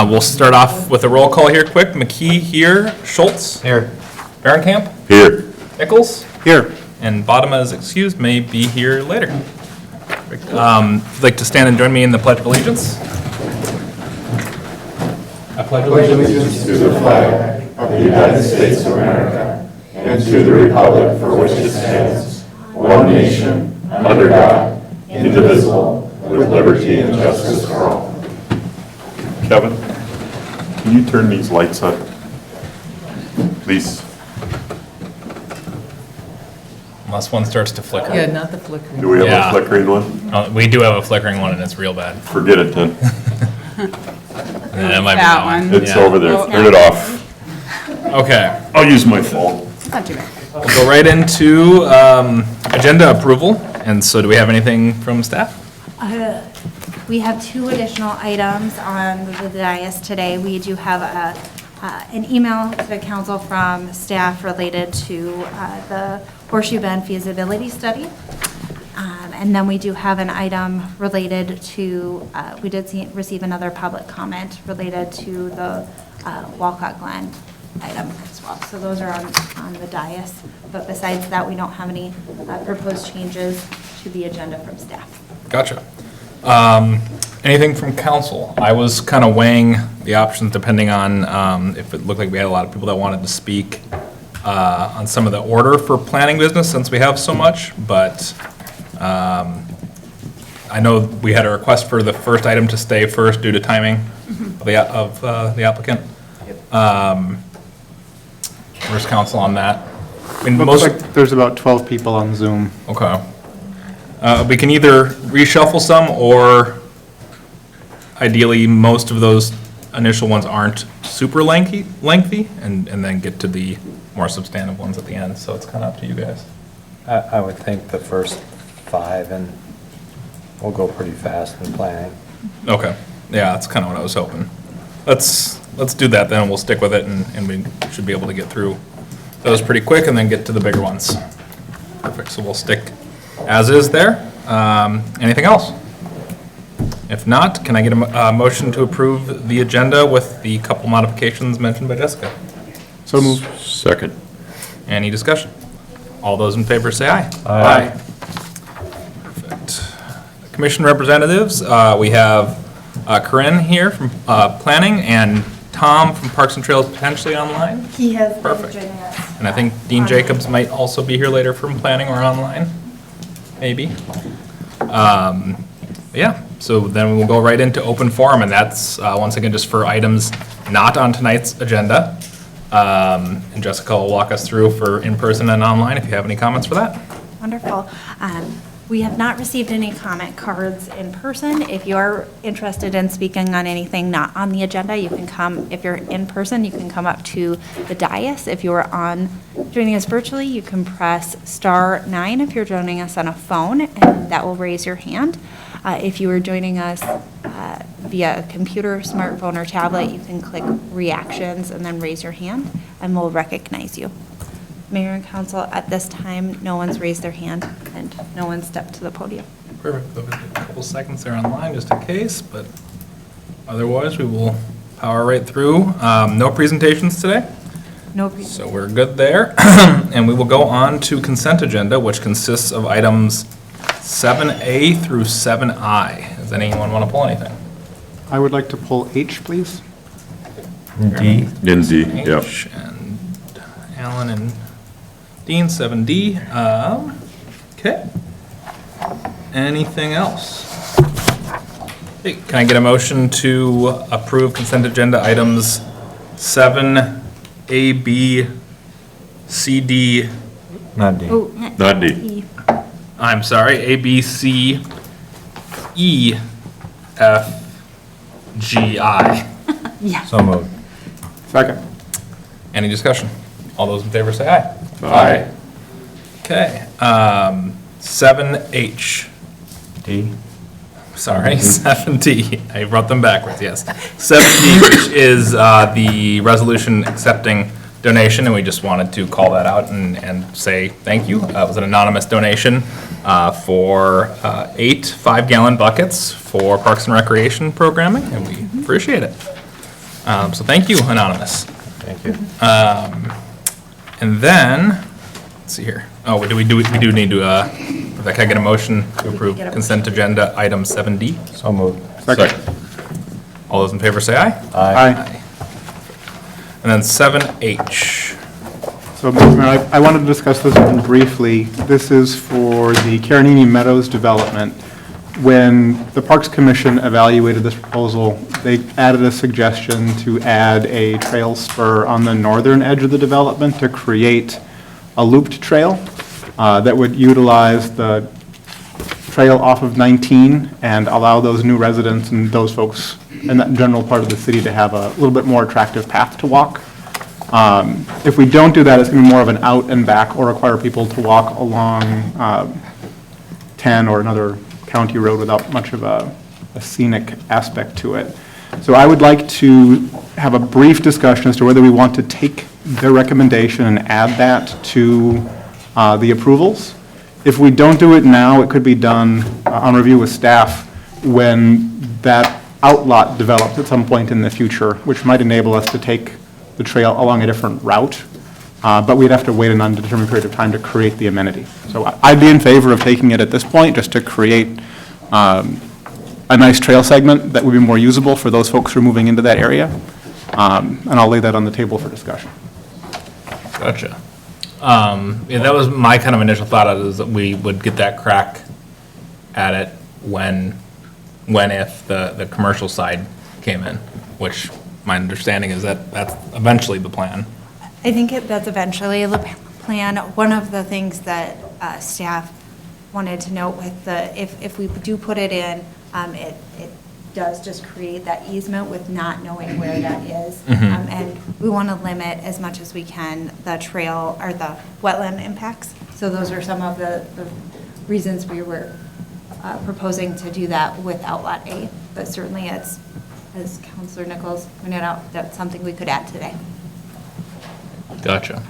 We'll start off with a roll call here quick. McKee here, Schultz. Here. Behrenkamp. Here. Nichols. Here. And Bodema is excused, may be here later. If you'd like to stand and join me in the Pledge of Allegiance. I pledge allegiance To the flag of the United States of America and to the republic for which it stands, one nation, under God, indivisible, with liberty and justice for all. Kevin, can you turn these lights up, please? Unless one starts to flicker. Yeah, not the flickering. Do we have Yeah. a flickering one? We do have a flickering one and it's real bad. Forget it then. It might be That one. It's Yeah. over there. Turn it off. Okay, I'll use my phone. It's not too bad. we'll go right into agenda approval. And so do we have anything from staff? We have two additional items on the dais today. We do have an email to the council from staff related to the Horseshoe Bend feasibility study. And then we do have an item related to, we did receive another public comment related to the Walcott Glen item as well. So those are on the dais. But besides that, we don't have any proposed changes to the agenda from staff. Gotcha. Anything from council? I was kind of weighing the options depending on if it looked like we had a lot of people that wanted to speak on some of the order for planning business since we have so much, but I know we had a request for the first item to stay first due to timing of the applicant. Where's council on that? I mean, Looks like there's about 12 people on Zoom. Okay. We can either reshuffle some, or ideally, most of those initial ones aren't super lengthy, and then get to the more substantive ones at the end, so it's kind of up to you guys. I would think the first 5, and we'll go pretty fast in planning. Okay, yeah, that's kind of what I was hoping. Let's do that then, we'll stick with it, and we should be able to get through those pretty quick, and then get to the bigger ones. Perfect, so we'll stick as is there. Anything else? If not, can I get a motion to approve the agenda with the couple modifications mentioned by Jessica? So moved. Second. Any discussion? All those in favor say aye. Aye. Perfect. Commission representatives, we have Corinne here from Planning and Tom from Parks and Trails potentially online. He has been Perfect. joining us. And I think Dean Jacobs might also be here later from Planning or online, maybe. Yeah, so then we'll go right into open forum, and that's, once again, just for items not on tonight's agenda. And Jessica will walk us through for in-person and online if you have any comments for that. Wonderful. We have not received any comment cards in person. If you're interested in speaking on anything not on the agenda, you can come, if you're in person, you can come up to the dais. If you're joining us virtually, you can press *9 if you're joining us on a phone, and that will raise your hand. If you are joining us via a computer, smartphone, or tablet, you can click reactions and then raise your hand, and we'll recognize you. Mayor and council, at this time, no one's raised their hand and no one stepped to the podium. Perfect. There'll be a couple seconds there online just in case, but otherwise we will power right through. No presentations today, No. so we're good there. And we will go on to consent agenda, which consists of items 7A through 7I. Does anyone want to pull anything? I would like to pull H, please. D. Lindsay, yep. H and Alan and Dean, 7D. Okay. Anything else? Hey, can I get a motion to approve consent agenda items 7A, B, C, D? Not D. Oh, Not D. E. I'm sorry, A, B, C, E, F, G, I. Yeah. So moved. Second. Any discussion? All those in favor say aye. Aye. Okay, 7H. D. Sorry, 7D. I wrote them backwards, yes. 7D, which is the resolution accepting donation, and we just wanted to call that out and say thank you. It was an anonymous donation for 8 5-gallon buckets for Parks and Recreation programming, and we appreciate it. So thank you, Anonymous. Thank you. And then, let's see here. Oh, we do need to, can I get a motion to approve Get a consent agenda item 7D? So moved. Second. All those in favor say aye. Aye. And then 7H. So, Mr. Mayor, I wanted to discuss this one briefly. This is for the Karenini Meadows development. When the Parks Commission evaluated this proposal, they added a suggestion to add a trail spur on the northern edge of the development to create a looped trail that would utilize the trail off of 19 and allow those new residents and those folks in that general part of the city to have a little bit more attractive path to walk. If we don't do that, it's going to be more of an out and back or require people to walk along 10 or another county road without much of a scenic aspect to it. So I would like to have a brief discussion as to whether we want to take their recommendation and add that to the approvals. If we don't do it now, it could be done on review with staff when that outlot develops at some point in the future, which might enable us to take the trail along a different route, but we'd have to wait an undetermined period of time to create the amenity. So I'd be in favor of taking it at this point, just to create a nice trail segment that would be more usable for those folks who are moving into that area, and I'll lay that on the table for discussion. Gotcha. Yeah, that was my kind of initial thought, is that we would get that crack at it if the commercial side came in, which my understanding is that that's eventually the plan. I think that's eventually the plan. One of the things that staff wanted to note with if we do put it in, it does just create that easement with not knowing where that is. And we want to limit as much as we can the trail or the wetland impacts. So those are some of the reasons we were proposing to do that with Outlot A. But certainly, as Councilor Nichols pointed out, that's something we could add today. Gotcha.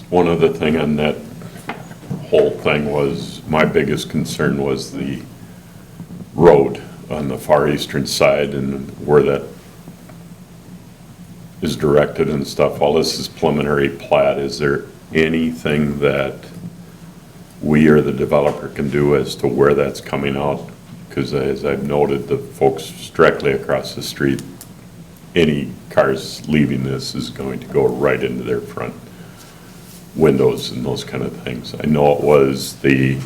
One other thing on that whole thing was, my biggest concern was the road on the far eastern side and where that is directed and stuff. All this is preliminary plat. Is there anything that we or the developer can do as to where that's coming out? Because as I've noted, the folks directly across the street, any cars leaving this is going to go right into their front windows and those kind of things. I know it was the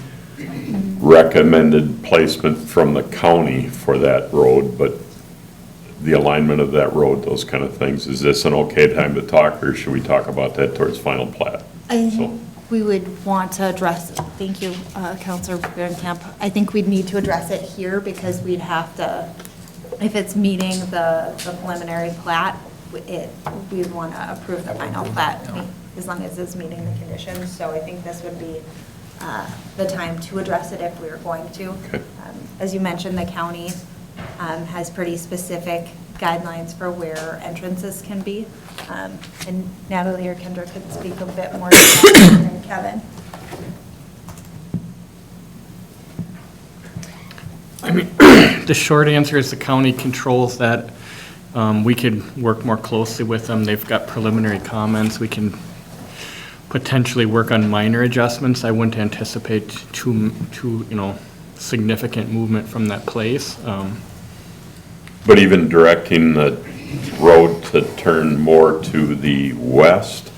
recommended placement from the county for that road, but the alignment of that road, those kind of things, is this an okay time to talk, or should we talk about that towards final plat? I think we would want to address, thank you, Councilor Camp. I think we'd need to address it here because we'd have to, if it's meeting the preliminary plat, we'd want to approve the final plat as long as it's meeting the conditions. So I think this would be the time to address it if we were going to. Okay. As you mentioned, the county has pretty specific guidelines for where entrances can be. And Natalie or Kendra could speak a bit more to that than Kevin. I mean, the short answer is the county controls that. We could work more closely with them. They've got preliminary comments. We can potentially work on minor adjustments. I wouldn't anticipate too significant movement from that place. But even directing the road to turn more to the west,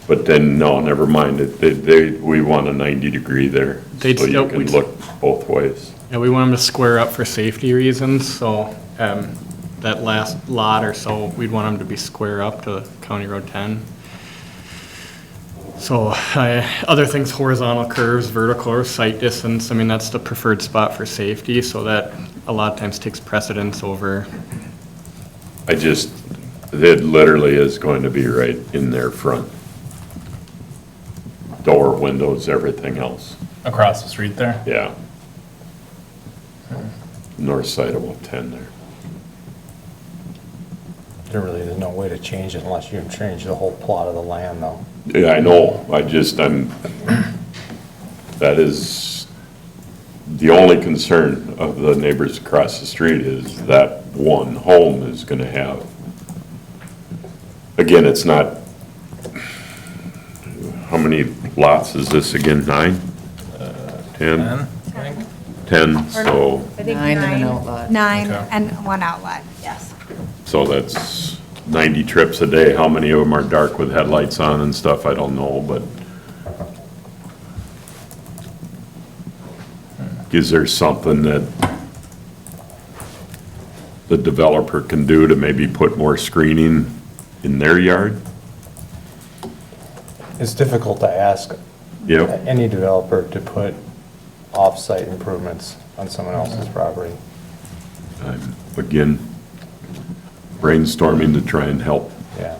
but then, no, never mind, we want a 90-degree there, so you can look both ways. Yeah, we want them to square up for safety reasons, so that last lot or so, we'd want them to be square up to County Road 10. So other things, horizontal curves, vertical or sight distance, I mean, that's the preferred spot for safety, so that a lot of times takes precedence over. It literally is going to be right in their front. Door, windows, everything else. Across the street there? Yeah. North side of 10 there. There's no way to change it unless you change the whole plot of the land, though. Yeah, I know, that is the only concern of the neighbors across the street, is that one home is gonna have again, it's not, how many lots is this again, 9? 10? 10, I think. 10, so, I think 9 and an outlet. 9 Okay. and 1 outlet, yes. so that's 90 trips a day. How many of them are dark with headlights on and stuff, I don't know, but is there something that the developer can do to maybe put more screening in their yard? It's difficult to ask Yep. any developer to put off-site improvements on someone else's property. I'm, again, brainstorming to try and help. Yeah.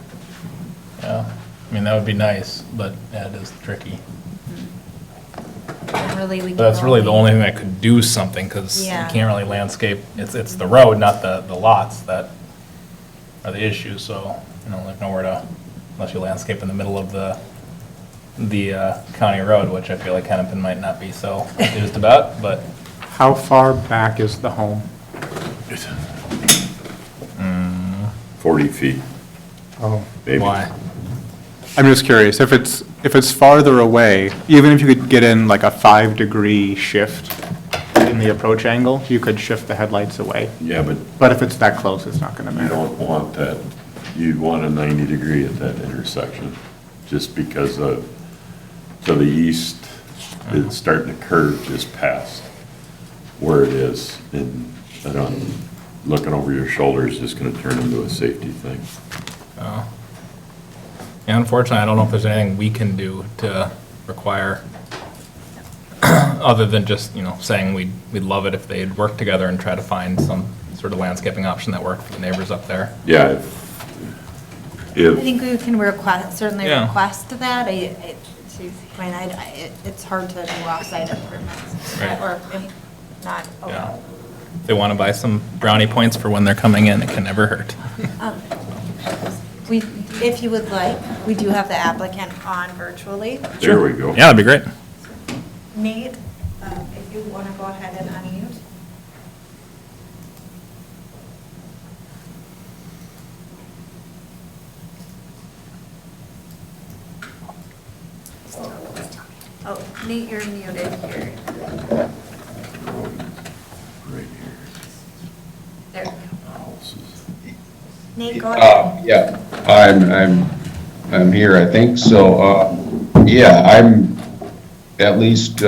Yeah, I mean, that would be nice, but yeah, it is tricky. And really, we can But that's really the only thing that could do something, because you Yeah. can't really landscape, it's the road, not the lots that are the issue, so, there's nowhere to, unless you landscape in the middle of the county road, which I feel like Hennepin might not be so enthused about, but How far back is the home? 40 feet, Oh, maybe. why? I'm just curious, if it's farther away, even if you could get in like a 5-degree shift in the approach angle, you could shift the headlights away. Yeah, but But if it's that close, it's not gonna you matter. don't want that, you'd want a 90 degree at that intersection, just because to the east, it's starting to curve just past where it is, and I don't, looking over your shoulder is just gonna turn into a safety thing. Oh. Yeah, unfortunately, I don't know if there's anything we can do to require, other than just, saying we'd love it if they'd work together and try to find some sort of landscaping option that worked for the neighbors up there. Yeah, I if, think we can certainly Yeah. request that. It's hard to do off-site improvements. Right. Or not Yeah. allowed. If they want to buy some brownie points for when they're coming in, it can never hurt. If you would like, we do have the applicant on virtually. there we go. Yeah, that'd be great. Nate, if you want to go ahead and unmute. Oh, Nate, you're muted here. Right here. There we go. Houses. Nate, go ahead. Yeah, I'm here, I think, so, yeah, I'm at least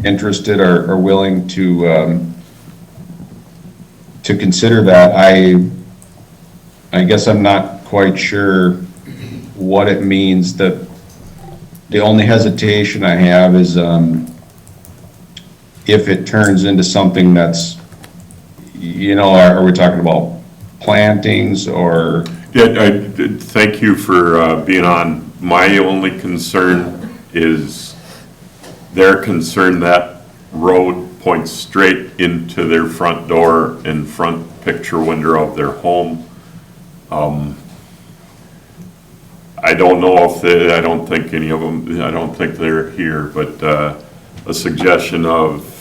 interested or willing to consider that. I guess I'm not quite sure what it means. The only hesitation I have is if it turns into something that's, are we talking about plantings or? Yeah, thank you for being on. My only concern is they're concerned that road points straight into their front door and front picture window of their home. I don't know if I don't think any of them, I don't think they're here, but a suggestion of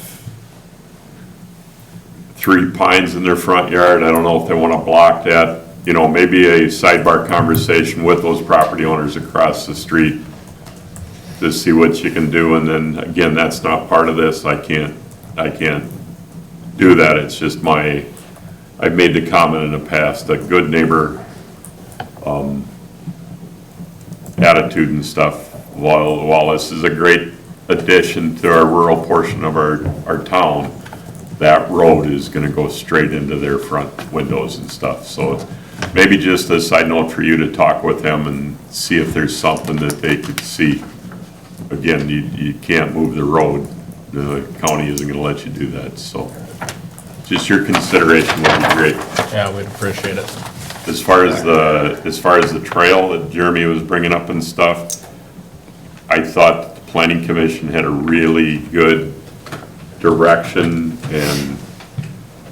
3 pines in their front yard, I don't know if they want to block that. Maybe a sidebar conversation with those property owners across the street to see what you can do, and then, again, that's not part of this, I can't do that, it's just I've made the comment in the past, a good neighbor, attitude and stuff, while this is a great addition to our rural portion of our town, that road is gonna go straight into their front windows and stuff, so maybe just a side note for you to talk with them and see if there's something that they could see. Again, you can't move the road, the county isn't gonna let you do that, so just your consideration would be great. Yeah, we'd appreciate it. As far as the trail that Jeremy was bringing up and stuff, I thought the planning commission had a really good direction and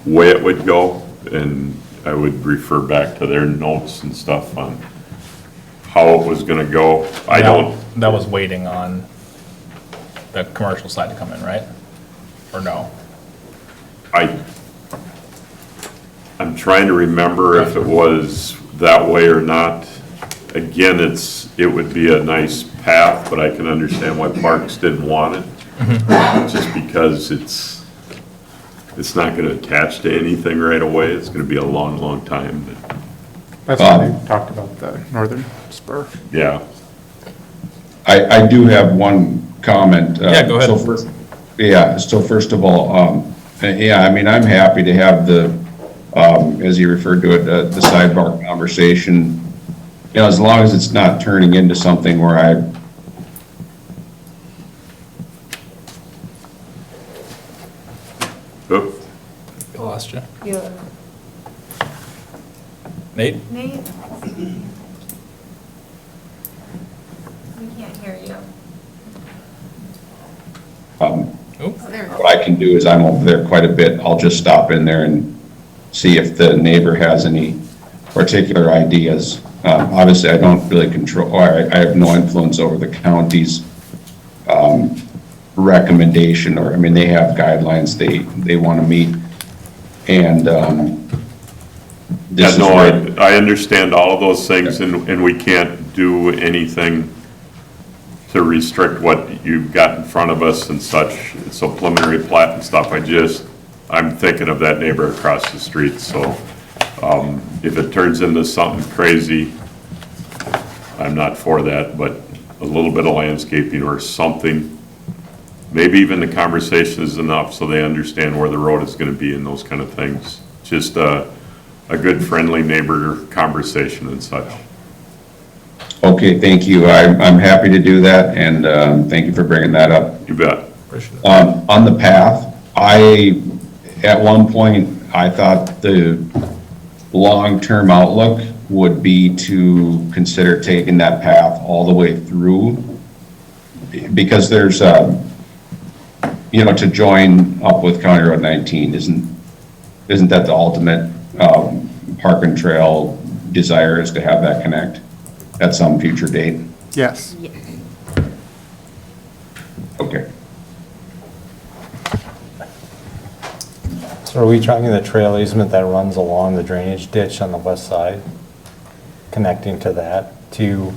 way it would go, and I would refer back to their notes and stuff on how it was gonna go. That was waiting on the commercial side to come in, right? Or no? I'm trying to remember if it was that way or not. again, it would be a nice path, but I can understand why Parks didn't want it. Just because it's not gonna attach to anything right away. It's gonna be a long, long time, but, That's why they talked about the northern spur. yeah. I do have one comment. Yeah, go ahead. So first of all, yeah, I mean, I'm happy to have the, as you referred to it, the sidebar conversation. You know, as long as it's not turning into something where I Oop. I lost you. You, Nate? Nate? We can't hear you. Oop. what I can do is I'm over there quite a bit. I'll just stop in there and see if the neighbor has any particular ideas. Obviously, I don't really control, or I have no influence over the county's recommendation, or, I mean, they have guidelines they want to meet. And this is No, where, I understand all of those things, and we can't do anything to restrict what you've got in front of us and such. It's a preliminary plat and stuff. I'm thinking of that neighbor across the street, so if it turns into something crazy, I'm not for that, but a little bit of landscaping or something, maybe even the conversation is enough so they understand where the road is gonna be and those kind of things. Just a good friendly neighbor conversation and such. okay, thank you. I'm happy to do that, and thank you for bringing that up. You bet. On the path, at one point, I thought the long-term outlook would be to consider taking that path all the way through, because there's, you know, to join up with County Road 19, isn't that the ultimate park and trail desire, is to have that connect at some future date? Yes. Okay. So are we talking the trail easement that runs along the drainage ditch on the west side? Connecting to that, to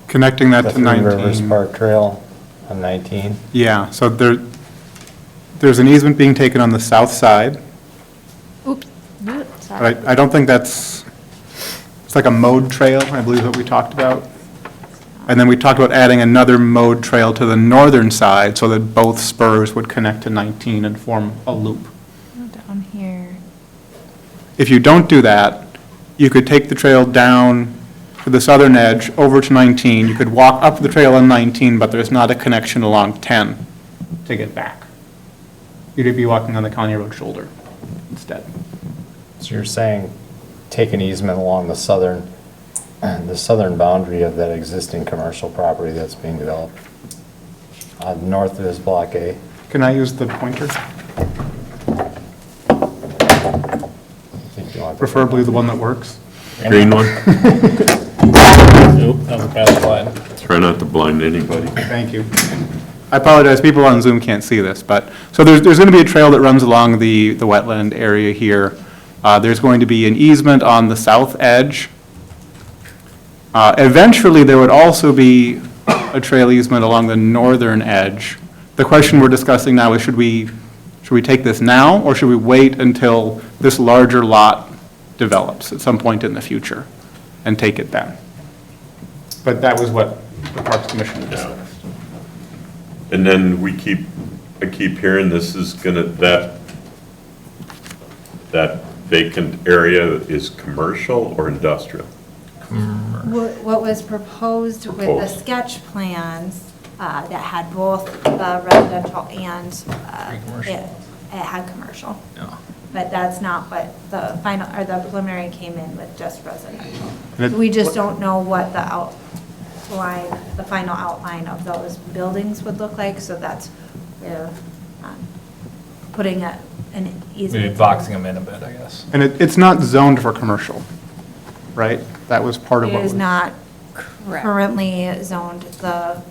Connecting that the to Three Rivers 19. Park Trail on 19? Yeah, so there's an easement being taken on the south side. Oops, sorry. But I don't think it's like a mode trail, I believe what we talked about. And then we talked about adding another mode trail to the northern side so that both spurs would connect to 19 and form a loop. Down here. If you don't do that, you could take the trail down to the southern edge, over to 19. You could walk up the trail on 19, but there's not a connection along 10 to get back. You'd be walking on the county road shoulder instead. So you're saying take an easement along the southern boundary of that existing commercial property that's being developed, north of this Block A? Can I use the pointer? I think you want the- Preferably the one that works. Green one? Nope, that was a bad slide. Try not to blind anybody. Thank you. I apologize, people on Zoom can't see this, but, so there's going to be a trail that runs along the wetland area here. There's going to be an easement on the south edge. Eventually, there would also be a trail easement along the northern edge. The question we're discussing now is, should we take this now, or should we wait until this larger lot develops at some point in the future and take it then? But that was what the Parks Commission discussed. And then I keep hearing this is gonna, that vacant area is commercial or industrial? What was proposed with the Proposed. sketch plans that had both the residential and commercial. it had commercial. No. But that's not what the final, or the preliminary came in with, just residential. And it- We just don't know what the outline, the final outline of those buildings would look like, so that's where putting an Maybe easement. boxing them in a bit, I guess. And it's not zoned for commercial, right? That was part of what It was. is not currently zoned, the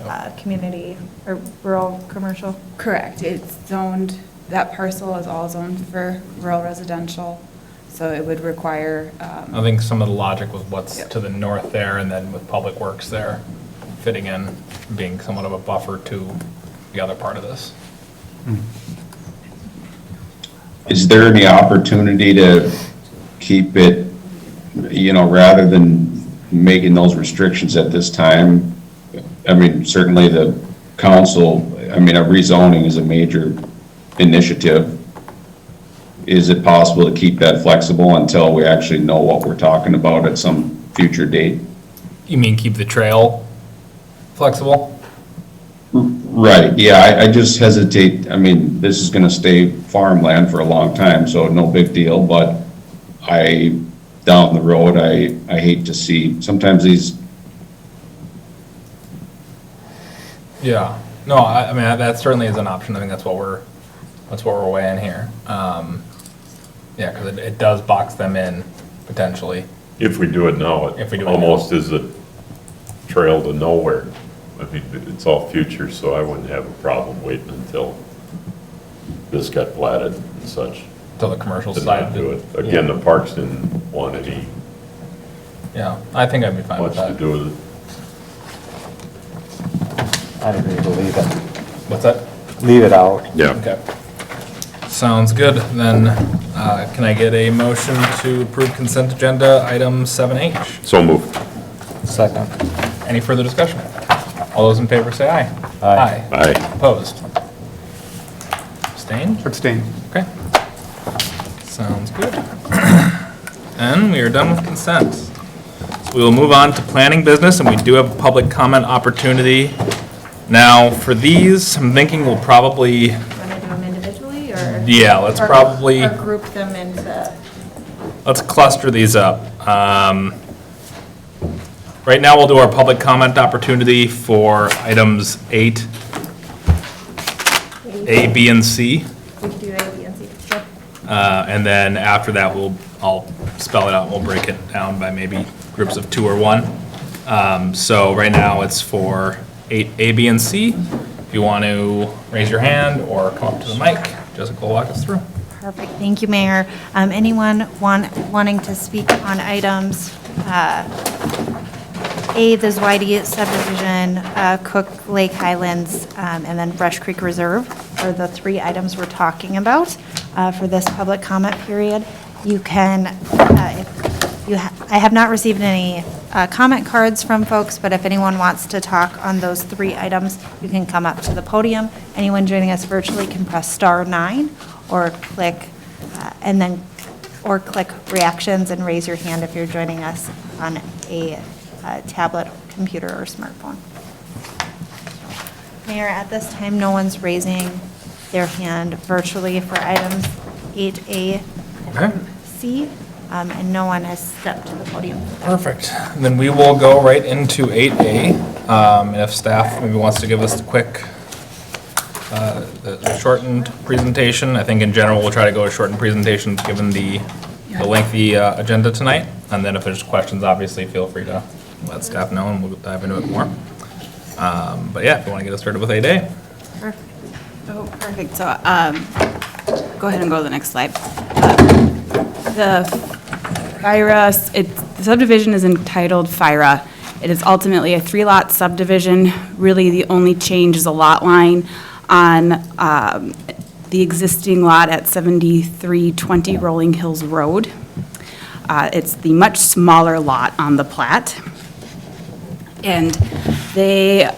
community or rural commercial. Correct. It's zoned, that parcel is all zoned for rural residential. So it would require, I think some of the logic was what's Yep. to the north there, and then with Public Works there, fitting in, being somewhat of a buffer to the other part of this. Is there any opportunity to keep it, rather than making those restrictions at this time? I mean, certainly the council, a rezoning is a major initiative. Is it possible to keep that flexible until we actually know what we're talking about at some future date? You mean keep the trail flexible? Right, yeah, I just hesitate, this is gonna stay farmland for a long time, so no big deal, but down the road, I hate to see, sometimes these, Yeah, no, I mean, that certainly is an option. I think that's what we're weighing here. Yeah, because it does box them in potentially. If we do it now, If we do it it now. almost is a trail to nowhere. I mean, it's all future, so I wouldn't have a problem waiting until this got platted and such. To the commercial To side. not do it. Again, the parks didn't want any Yeah, I think I'd be fine with much to that. do with it. I'd agree to leave it, What's that? leave it out. Yeah. Okay. Sounds good. Then, can I get a motion to approve consent agenda item 7H? So moved. Second. Any further discussion? All those in favor say aye. Aye. Aye. Opposed? Abstained? Abstain. Okay. Sounds good. And we are done with consent. So we will move on to planning business, and we do have a public comment opportunity. Now, for these, I'm thinking we'll probably, Want to do them individually, or? Yeah, let's or- probably- Or group them into, let's cluster these up. Right now, we'll do our public comment opportunity for items 8, A, B, and C. we can do A, B, and C. Sure. And then after that, I'll spell it out, we'll break it down by maybe groups of 2 or 1. So right now, it's for 8, A, B, and C. If you want to raise your hand or come up to the mic, Jessica will walk us through. Perfect, thank you, Mayor. Anyone wanting to speak on items, A, the Zweite subdivision, Cook Lake Highlands, and then Brush Creek Reserve are the 3 items we're talking about for this public comment period. You can, I have not received any comment cards from folks, but if anyone wants to talk on those 3 items, you can come up to the podium. Anyone joining us virtually can press *9 or click, or click reactions and raise your hand if you're joining us on a tablet, computer, or smartphone. Mayor, at this time, no one's raising their hand virtually for items 8A Okay. and C, and no one has stepped to the podium. Perfect. And then we will go right into 8A. And if staff maybe wants to give us a quick, the shortened presentation. I think in general, we'll try to go with shortened presentations given the lengthy agenda tonight. And then if there's questions, obviously, feel free to let staff know and we'll dive into it more. But yeah, if you want to get us started with 8A. Perfect. Oh, perfect. So, go ahead and go to the next slide. The the subdivision is entitled FIRA. It is ultimately a 3-lot subdivision. Really, the only change is a lot line on the existing lot at 7320 Rolling Hills Road. It's the much smaller lot on the plat. And they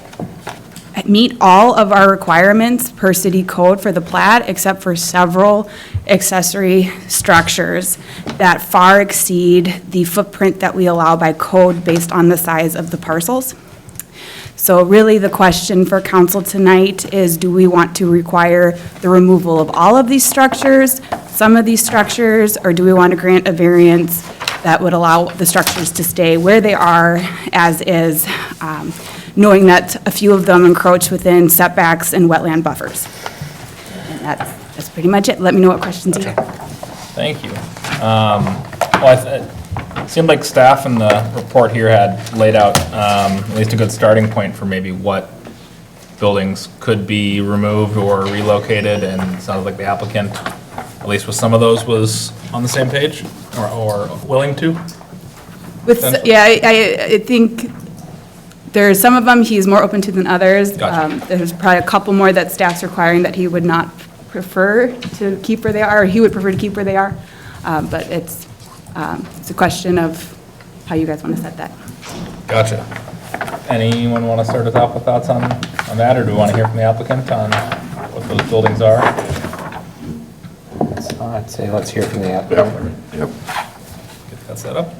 meet all of our requirements per city code for the plat, except for several accessory structures that far exceed the footprint that we allow by code based on the size of the parcels. So really, the question for council tonight is, do we want to require the removal of all of these structures, some of these structures, or do we want to grant a variance that would allow the structures to stay where they are as is, knowing that a few of them encroach within setbacks and wetland buffers? And that's pretty much it. Let me know what questions you have. Thank you. Well, it seemed like staff in the report here had laid out at least a good starting point for maybe what buildings could be removed or relocated, and it sounds like the applicant at least with some of those, was on the same page or willing to? Yeah, I think there's some of them he's more open to than others. Gotcha. There's probably a couple more that staff's requiring that he would not prefer to keep where they are, or he would prefer to keep where they are. But it's a question of how you guys want to set that. Gotcha. Anyone want to start us off with thoughts on that, or do we want to hear from the applicant on what those buildings are? I'd say let's hear from the applicant. Yep. Get that set up.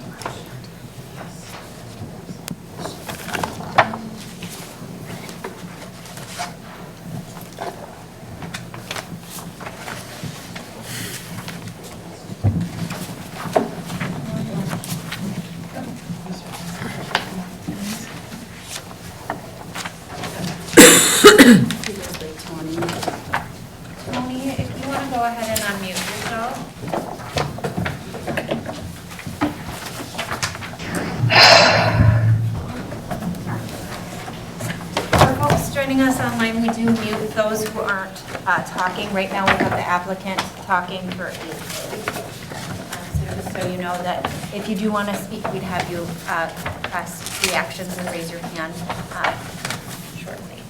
Tony, if you want to go ahead and unmute yourself. For folks joining us online, we do mute those who aren't talking. Right now, we have the applicant talking for Easement. So just so you know that if you do want to speak, we'd have you press the actions and raise your hand shortly.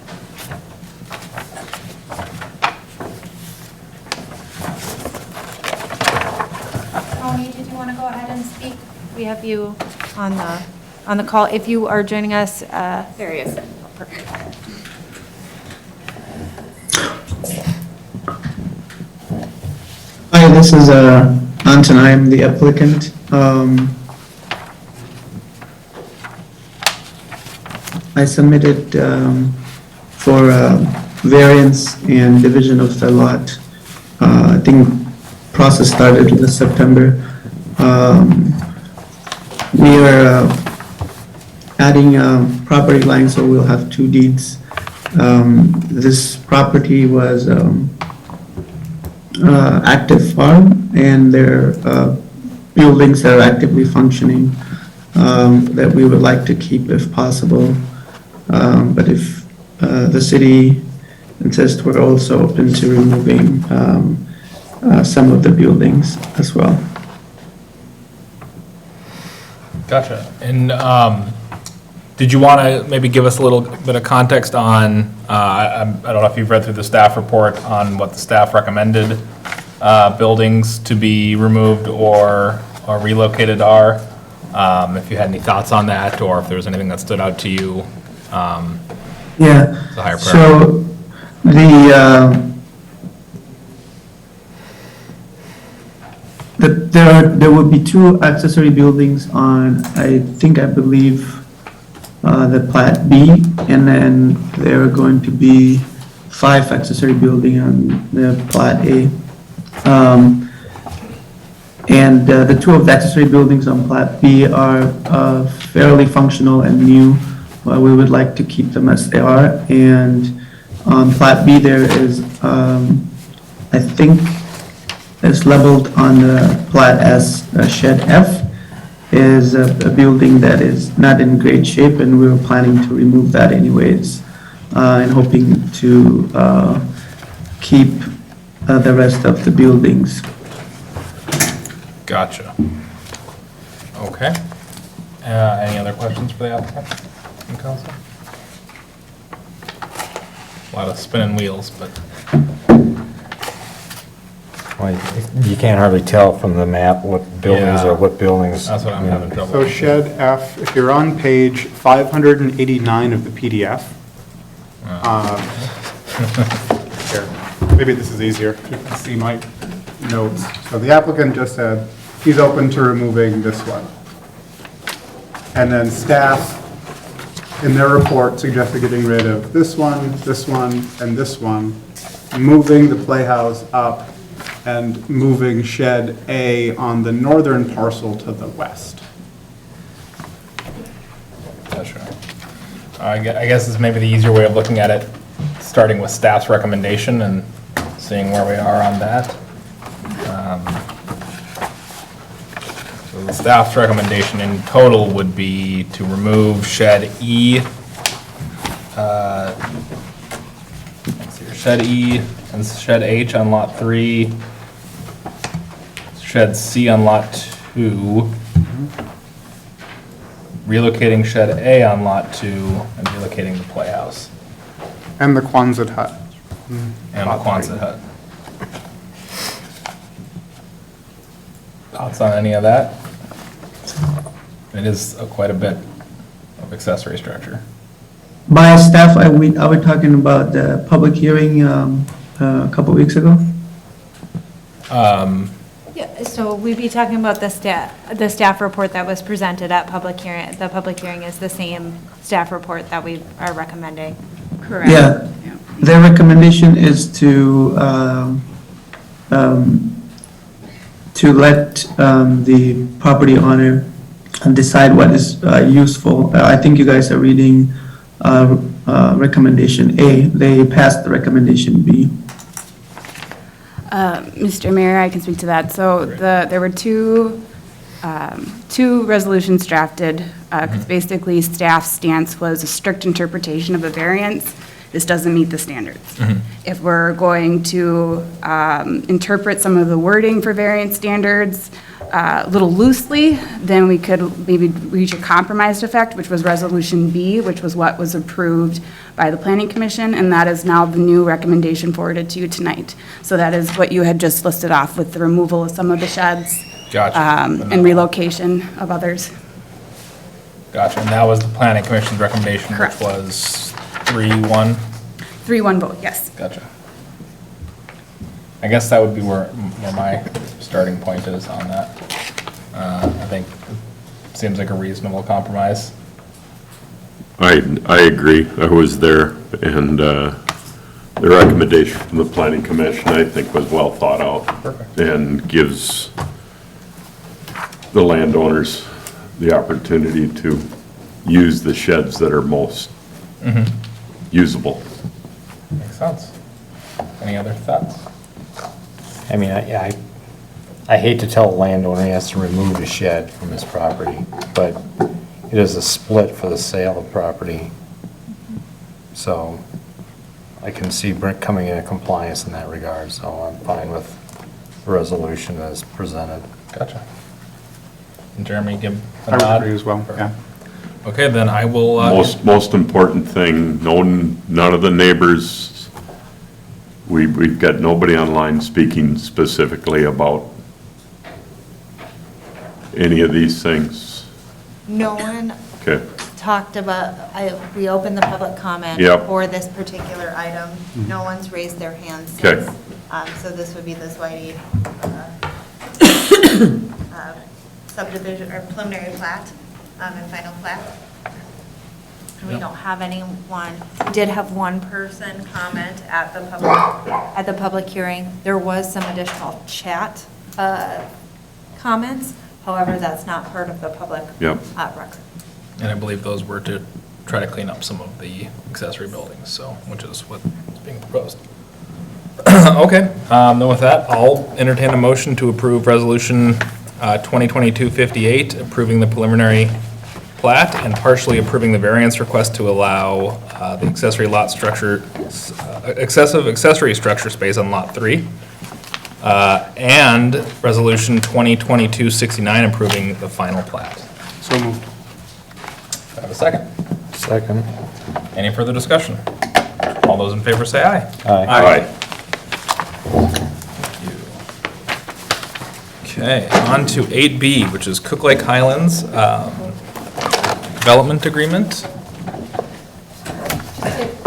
Tony, did you want to go ahead and speak? We have you on the call. If you are joining us, there he is. Perfect. Hi, this is Anton. I am the applicant. I submitted for variance and division of the lot. I think process started this September. We are adding property lines, so we'll have 2 deeds. This property was active farm, and there are buildings that are actively functioning that we would like to keep if possible. But if the city insists, we're also open to removing some of the buildings as well. Gotcha. And did you want to maybe give us a little bit of context on, I don't know if you've read through the staff report on what the staff recommended buildings to be removed or relocated are? If you had any thoughts on that, or if there was anything that stood out to you? Yeah, as a higher so there will be 2 accessory buildings on, I believe, the Plat B, and then there are going to be 5 accessory building on the Plat A. And the 2 of the accessory buildings on Plat B are fairly functional and new. We would like to keep them as they are. And on Plat B, there is, I think, it's labeled on the Plat as Shed F, is a building that is not in great shape, and we were planning to remove that anyways, and hoping to keep the rest of the buildings. Gotcha. Okay. Any other questions for the applicant and council? A lot of spinning wheels, but Well, you can't hardly tell from the map what buildings Yeah. are what buildings. that's what I'm having trouble So with. shed F, if you're on page 589 of the PDF, here, maybe this is easier, you can see my notes. So the applicant just said he's open to removing this one. And then staff, in their report, suggested getting rid of this one, and this one, moving the playhouse up, and moving shed A on the northern parcel to the west. Gotcha. I guess this may be the easier way of looking at it, starting with staff's recommendation and seeing where we are on that. So the staff's recommendation in total would be to remove shed E, let's see here, shed E and shed H on lot 3, shed C on lot 2, relocating shed A on lot 2, and relocating the playhouse, And the Quonset hut. and the Lot Quonset hut. Thoughts on any of that? It is quite a bit of accessory structure. By staff, I were talking about the public hearing a couple weeks ago. Yeah, so we'd be talking about the staff report that was presented at public hearing. The public hearing is the same staff report that we are recommending. Correct. Yeah, their recommendation is to let the property owner decide what is useful. I think you guys are reading recommendation A. They passed the recommendation B. Mr. Mayor, I can speak to that. So there were two resolutions drafted, because basically staff's stance was a strict interpretation of a variance. This doesn't meet the standards. If we're going to interpret some of the wording for variance standards a little loosely, then we could maybe reach a compromised effect, which was Resolution B, which was what was approved by the Planning Commission, and that is now the new recommendation forwarded to you tonight. So that is what you had just listed off with the removal of some of the sheds. Gotcha. And relocation of others. Gotcha, and that was the planning commission's recommendation, which Correct. was 3-1? 3-1 vote, yes. Gotcha. I guess that would be where my starting point is on that. I think it seems like a reasonable compromise. I agree. I was there, and the recommendation from the planning commission, I think, was well thought out. Perfect. And gives the landowners the opportunity to use the sheds that are most usable. Makes sense. Any other thoughts? I mean, I hate to tell a landowner he has to remove a shed from his property, but it is a split for the sale of property. So I can see Brent coming into compliance in that regard, so I'm fine with the resolution as presented. Gotcha. And Jeremy, give a I would nod? agree as well, yeah. Okay, then I will, Most important thing, none of the neighbors, we've got nobody online speaking specifically about any of these things. No one Okay, talked about, we opened the public comment Yep. for this particular item. No one's raised their hands Okay. since. So this would be the Whitey subdivision or preliminary plat and final plat. And we Yep. don't have anyone, we did have one person comment at the public hearing. There was some additional chat comments, however, that's not part of the public Yep. record. and I believe those were to try to clean up some of the accessory buildings, so, which is what is being proposed. Okay, then with that, I'll entertain a motion to approve Resolution 2022-58, approving the preliminary plat and partially approving the variance request to allow the accessory lot structure, excessive accessory structure space on Lot 3, and Resolution 2022-69, approving the final plat. So moved. Do I have a second? Second. Any further discussion? All those in favor say aye. Aye. Okay, on to 8B, which is Cook Lake Highlands Development Agreement.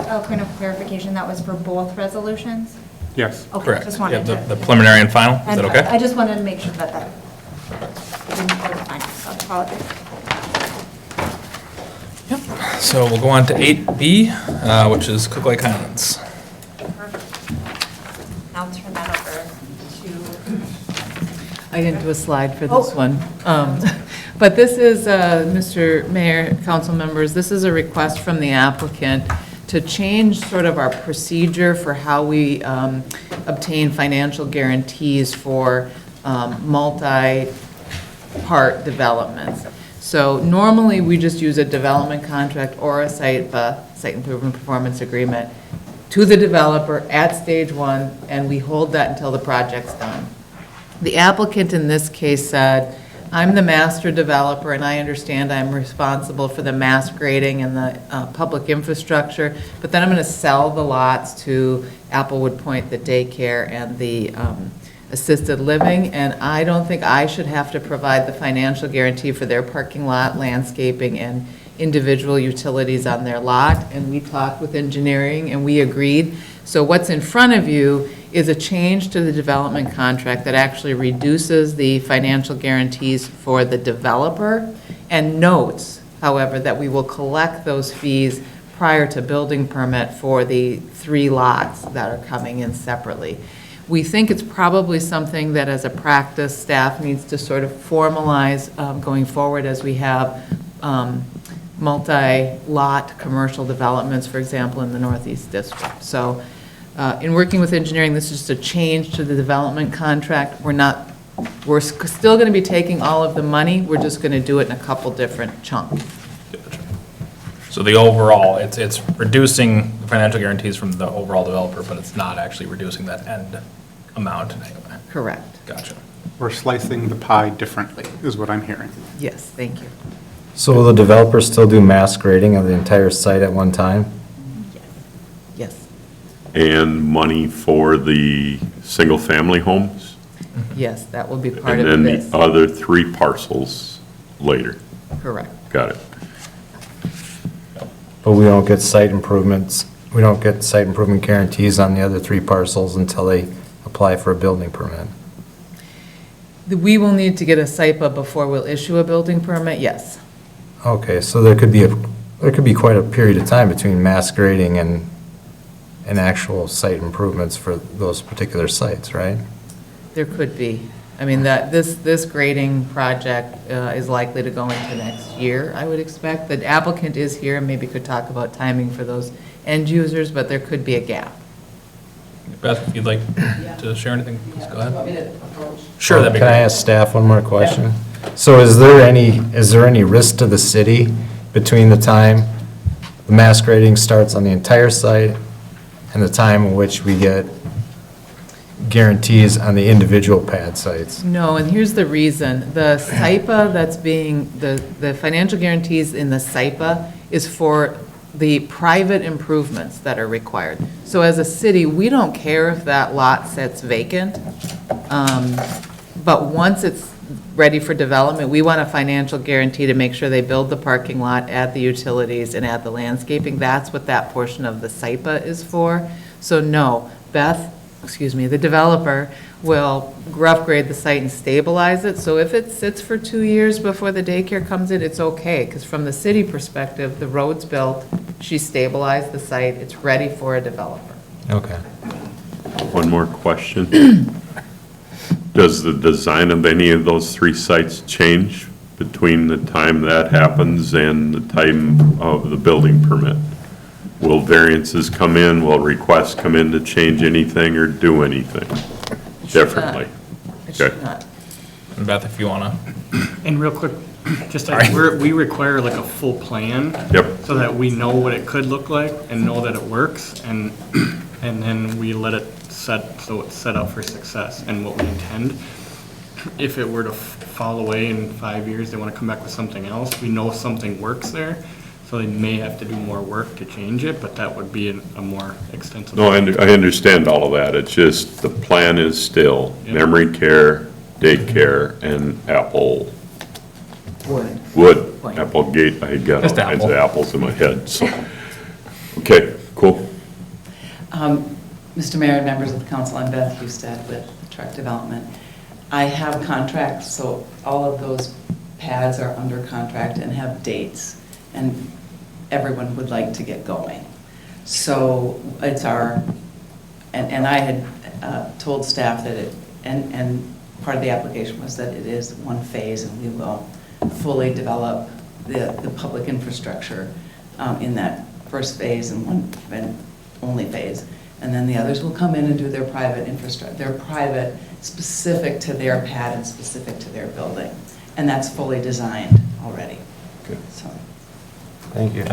A point of clarification, that was for both resolutions? Yes. Okay, Correct. just Yeah, wanted to. the preliminary and final, is that And okay? I just wanted to make sure that didn't go to final, so I apologize. So we'll go on to 8B, which is Cook Lake Highlands. Now I'll turn that over to, I didn't do a slide for this one. But this is, Mr. Mayor, council members, this is a request from the applicant to change sort of our procedure for how we obtain financial guarantees for multi-part developments. So normally, we just use a development contract or a site improvement performance agreement to the developer at stage one, and we hold that until the project's done. The applicant in this case said, I'm the master developer, and I understand I'm responsible for the mass grading and the public infrastructure, but then I'm going to sell the lots to Applewood Point, the daycare, and the assisted living, and I don't think I should have to provide the financial guarantee for their parking lot, landscaping, and individual utilities on their lot. And we talked with engineering, and we agreed. So what's in front of you is a change to the development contract that actually reduces the financial guarantees for the developer, and notes, however, that we will collect those fees prior to building permit for the 3 lots that are coming in separately. We think it's probably something that, as a practice, staff needs to sort of formalize going forward as we have multi-lot commercial developments, for example, in the Northeast District. So in working with engineering, this is just a change to the development contract. We're still going to be taking all of the money, we're just going to do it in a couple different chunks. So the overall, it's reducing the financial guarantees from the overall developer, but it's not actually reducing that end amount. Correct. Gotcha. We're slicing the pie differently, is what I'm hearing. Yes, thank you. So will the developer still do mass grading of the entire site at one time? Yes, And money for the single-family homes? yes, that will be part And of then this. the other 3 parcels later. Correct. Got it. But we don't get site improvements, we don't get site improvement guarantees on the other 3 parcels until they apply for a building permit? We will need to get a SIPA before we'll issue a building permit, yes. Okay, so there could be quite a period of time between mass grading and actual site improvements for those particular sites, right? There could be. I mean, this grading project is likely to go into next year, I would expect. The applicant is here, and maybe could talk about timing for those end users, but there could be a gap. Beth, if you'd like to share anything, please go ahead. Sure, that'd be Can I great. ask staff one more question? So is there any risk to the city between the time the mass grading starts on the entire site and the time in which we get guarantees on the individual pad sites? No, and here's the reason. The SIPA that's being, the financial guarantees in the SIPA is for the private improvements that are required. So as a city, we don't care if that lot sits vacant, but once it's ready for development, we want a financial guarantee to make sure they build the parking lot, add the utilities, and add the landscaping. That's what that portion of the SIPA is for. So no, the developer will rough grade the site and stabilize it. So if it sits for 2 years before the daycare comes in, it's okay, because from the city perspective, the road's built, she stabilized the site, it's ready for a developer. Okay. One more question. Does the design of any of those 3 sites change between the time that happens and the time of the building permit? Will variances come in, will requests come in to change anything or do anything differently? It should Okay. not. And Beth, if you wanna, And real quick, just, All right. we require like a full plan. Yep. So that we know what it could look like and know that it works, and then we let it set, so it's set up for success and what we intend. If it were to fall away in 5 years, they want to come back with something else, we know something works there, so they may have to do more work to change it, but that would be a more extensive. No, I understand all of that. It's just the plan is still Yep. memory care, daycare, and Applewood. Point. Applegate, I got Just all kinds of Apple. apples in my head, so. Okay, cool. Mr. Mayor and members of the council, I'm Beth Hustad with Truck Development. I have contracts, so all of those pads are under contract and have dates, and everyone would like to get going. So it's and I had told staff that and part of the application was that it is one phase, and we will fully develop the public infrastructure in that first phase and only phase. And then the others will come in and do their private infrastructure, their private, specific to their pad and specific to their building. And that's fully designed already. Okay. So. Thank you.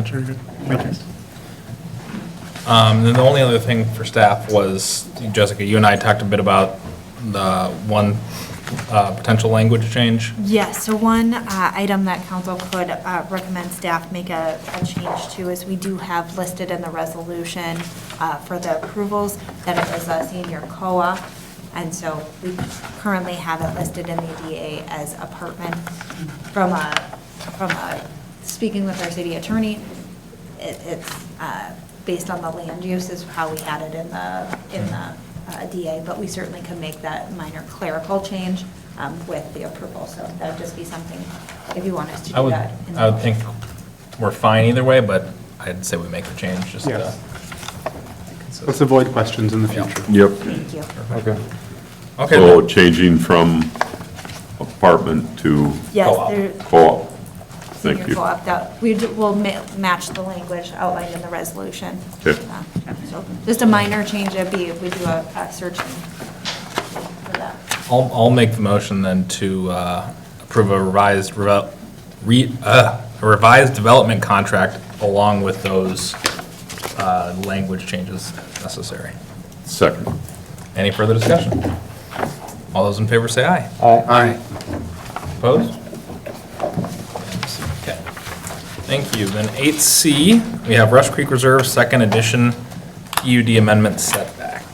then the only other thing for staff was, Jessica, you and I talked a bit about the one potential language change? Yes, so one item that council could recommend staff make a change to is we do have listed in the resolution for the approvals that it is a senior co-op. And so we currently have it listed in the DA as apartment. From speaking with our city attorney, it's based on the land use is how we had it in the DA, but we certainly could make that minor clerical change with the approval. So that would just be something, if you want us to do that. I would think we're fine either way, but I'd say we make the change just to. Yes. Let's avoid questions in the future. Yep. Thank you. Okay. Okay, So changing from apartment to Yes, Co-op. there, co-op. Thank senior you. co-op, that, we'll match the language outlined in the resolution. Okay. So just a minor change it'd be if we do a search for that. I'll make the motion then to approve a revised development contract along with those language changes necessary. Second. Any further discussion? All those in favor say aye. Aye. Opposed? Okay. Thank you. Then 8C, we have Rush Creek Reserve, second edition PUD amendment setback.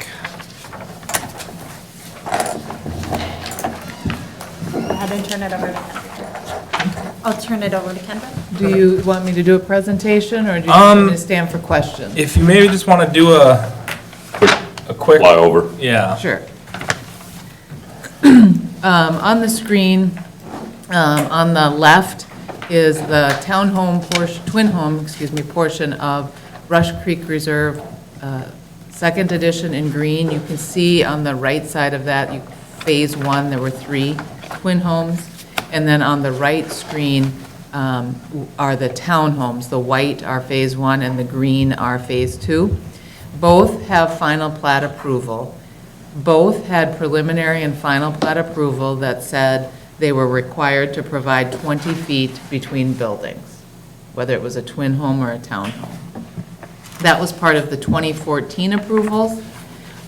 Go ahead and turn it over to Kendra. I'll turn it over to Kendra. Do you want me to do a presentation, or do you want me to stand for questions? If you maybe just want to do a quick. Flyover. Yeah. Sure. On the screen, on the left is the townhome portion, twin home, portion of Rush Creek Reserve, second edition in green. You can see on the right side of that, phase one, there were 3 twin homes. And then on the right screen are the townhomes. The white are phase one and the green are phase two. Both have final plat approval. Both had preliminary and final plat approval that said they were required to provide 20 feet between buildings, whether it was a twin home or a townhome. That was part of the 2014 approvals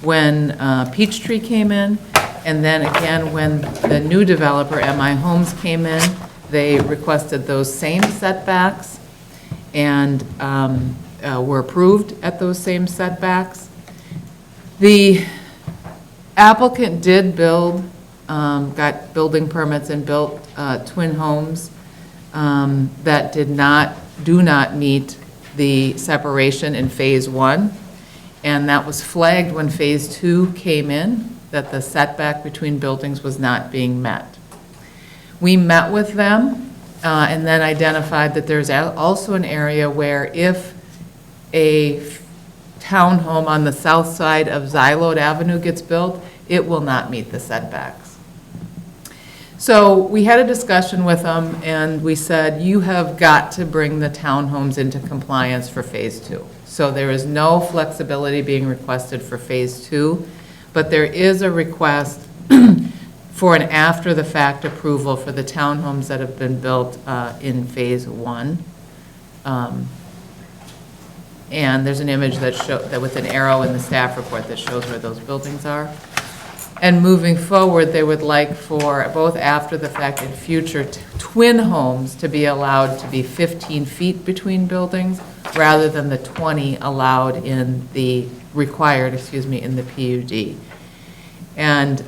when Peachtree came in, and then again when the new developer, MI Homes, came in, they requested those same setbacks and were approved at those same setbacks. The applicant did build, got building permits and built twin homes that do not meet the separation in phase one. And that was flagged when phase two came in, that the setback between buildings was not being met. We met with them and then identified that there's also an area where if a townhome on the south side of Xylode Avenue gets built, it will not meet the setbacks. So we had a discussion with them and we said, you have got to bring the townhomes into compliance for phase two. So there is no flexibility being requested for phase two, but there is a request for an after-the-fact approval for the townhomes that have been built in phase one. And there's an image that with an arrow in the staff report that shows where those buildings are. And moving forward, they would like for both after-the-fact and future twin homes to be allowed to be 15 feet between buildings rather than the 20 allowed in the, required, in the PUD. And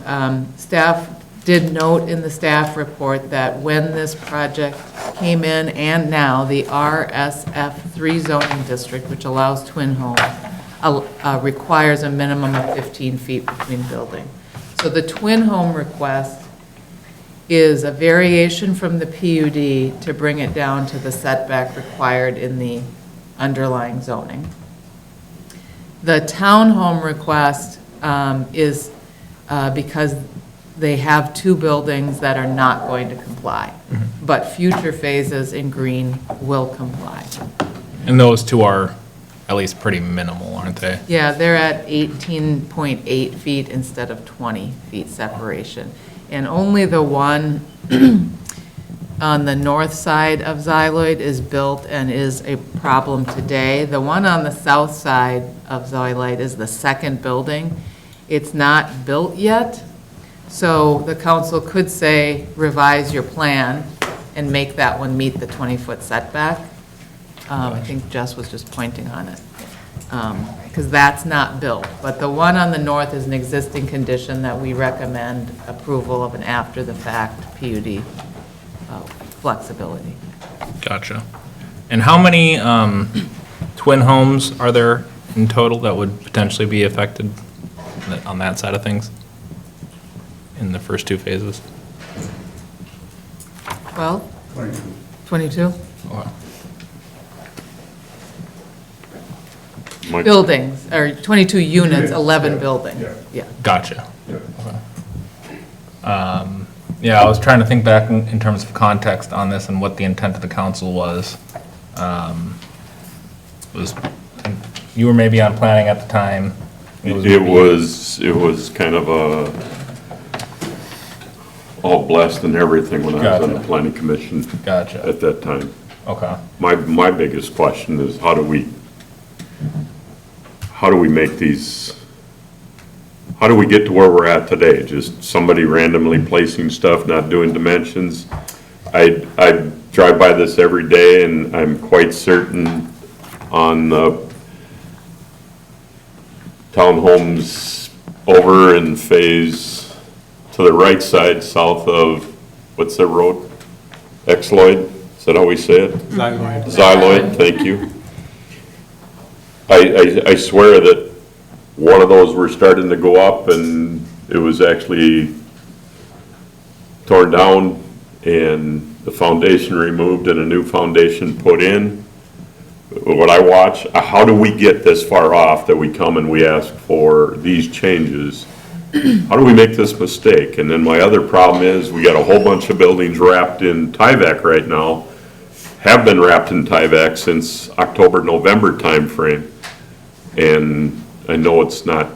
staff did note in the staff report that when this project came in and now the RSF3 zoning district, which allows twin homes, requires a minimum of 15 feet between buildings. So the twin home request is a variation from the PUD to bring it down to the setback required in the underlying zoning. The townhome request is because they have 2 buildings that are not going to comply, but future phases in green will comply. And those two are at least pretty minimal, aren't they? Yeah, they're at 18.8 feet instead of 20 feet separation. And only the one on the north side of Xyloid is built and is a problem today. The one on the south side of Xyloid is the second building. It's not built yet, So the council could say, revise your plan and make that one meet the 20-foot setback. I think Jess was just pointing on it, because that's not built. But the one on the north is an existing condition that we recommend approval of an after-the-fact PUD flexibility. Gotcha. And how many twin homes are there in total that would potentially be affected on that side of things in the first two phases? 12? 22? Buildings, or 22 units, 11 buildings. Yeah. Gotcha. Yeah, I was trying to think back in terms of context on this and what the intent of the council was. You were maybe on planning at the time. It was kind of all blessed and everything when I was on the planning commission. Gotcha. At that time. Okay. My biggest question is how do we make these, how do we get to where we're at today? Just somebody randomly placing stuff, not doing dimensions? I drive by this every day and I'm quite certain on townhomes over in phase to the right side south of, what's that road? Exloyd, is that how we say it? Xyloid. Xyloid, thank you. I swear that one of those were starting to go up and it was actually torn down and the foundation removed and a new foundation put in. What I watch, how do we get this far off that we come and we ask for these changes? How do we make this mistake? And then my other problem is we got a whole bunch of buildings wrapped in Tyvek right now, have been wrapped in Tyvek since October, November timeframe. And I know it's not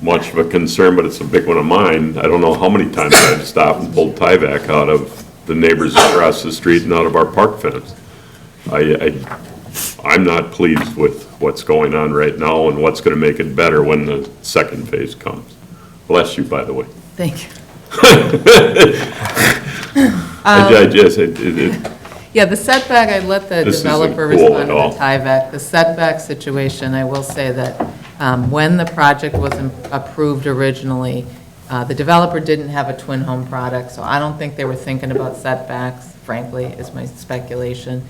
much of a concern, but it's a big one of mine. I don't know how many times I've stopped and pulled Tyvek out of the neighbors across the street and out of our park fence. I'm not pleased with what's going on right now and what's going to make it better when the second phase comes. Bless you, by the way. Thank you. Yeah, the setback, I let the This isn't developer cool respond at to all. the Tyvek. The setback situation, I will say that when the project was approved originally, the developer didn't have a twin home product, so I don't think they were thinking about setbacks, frankly, is my speculation.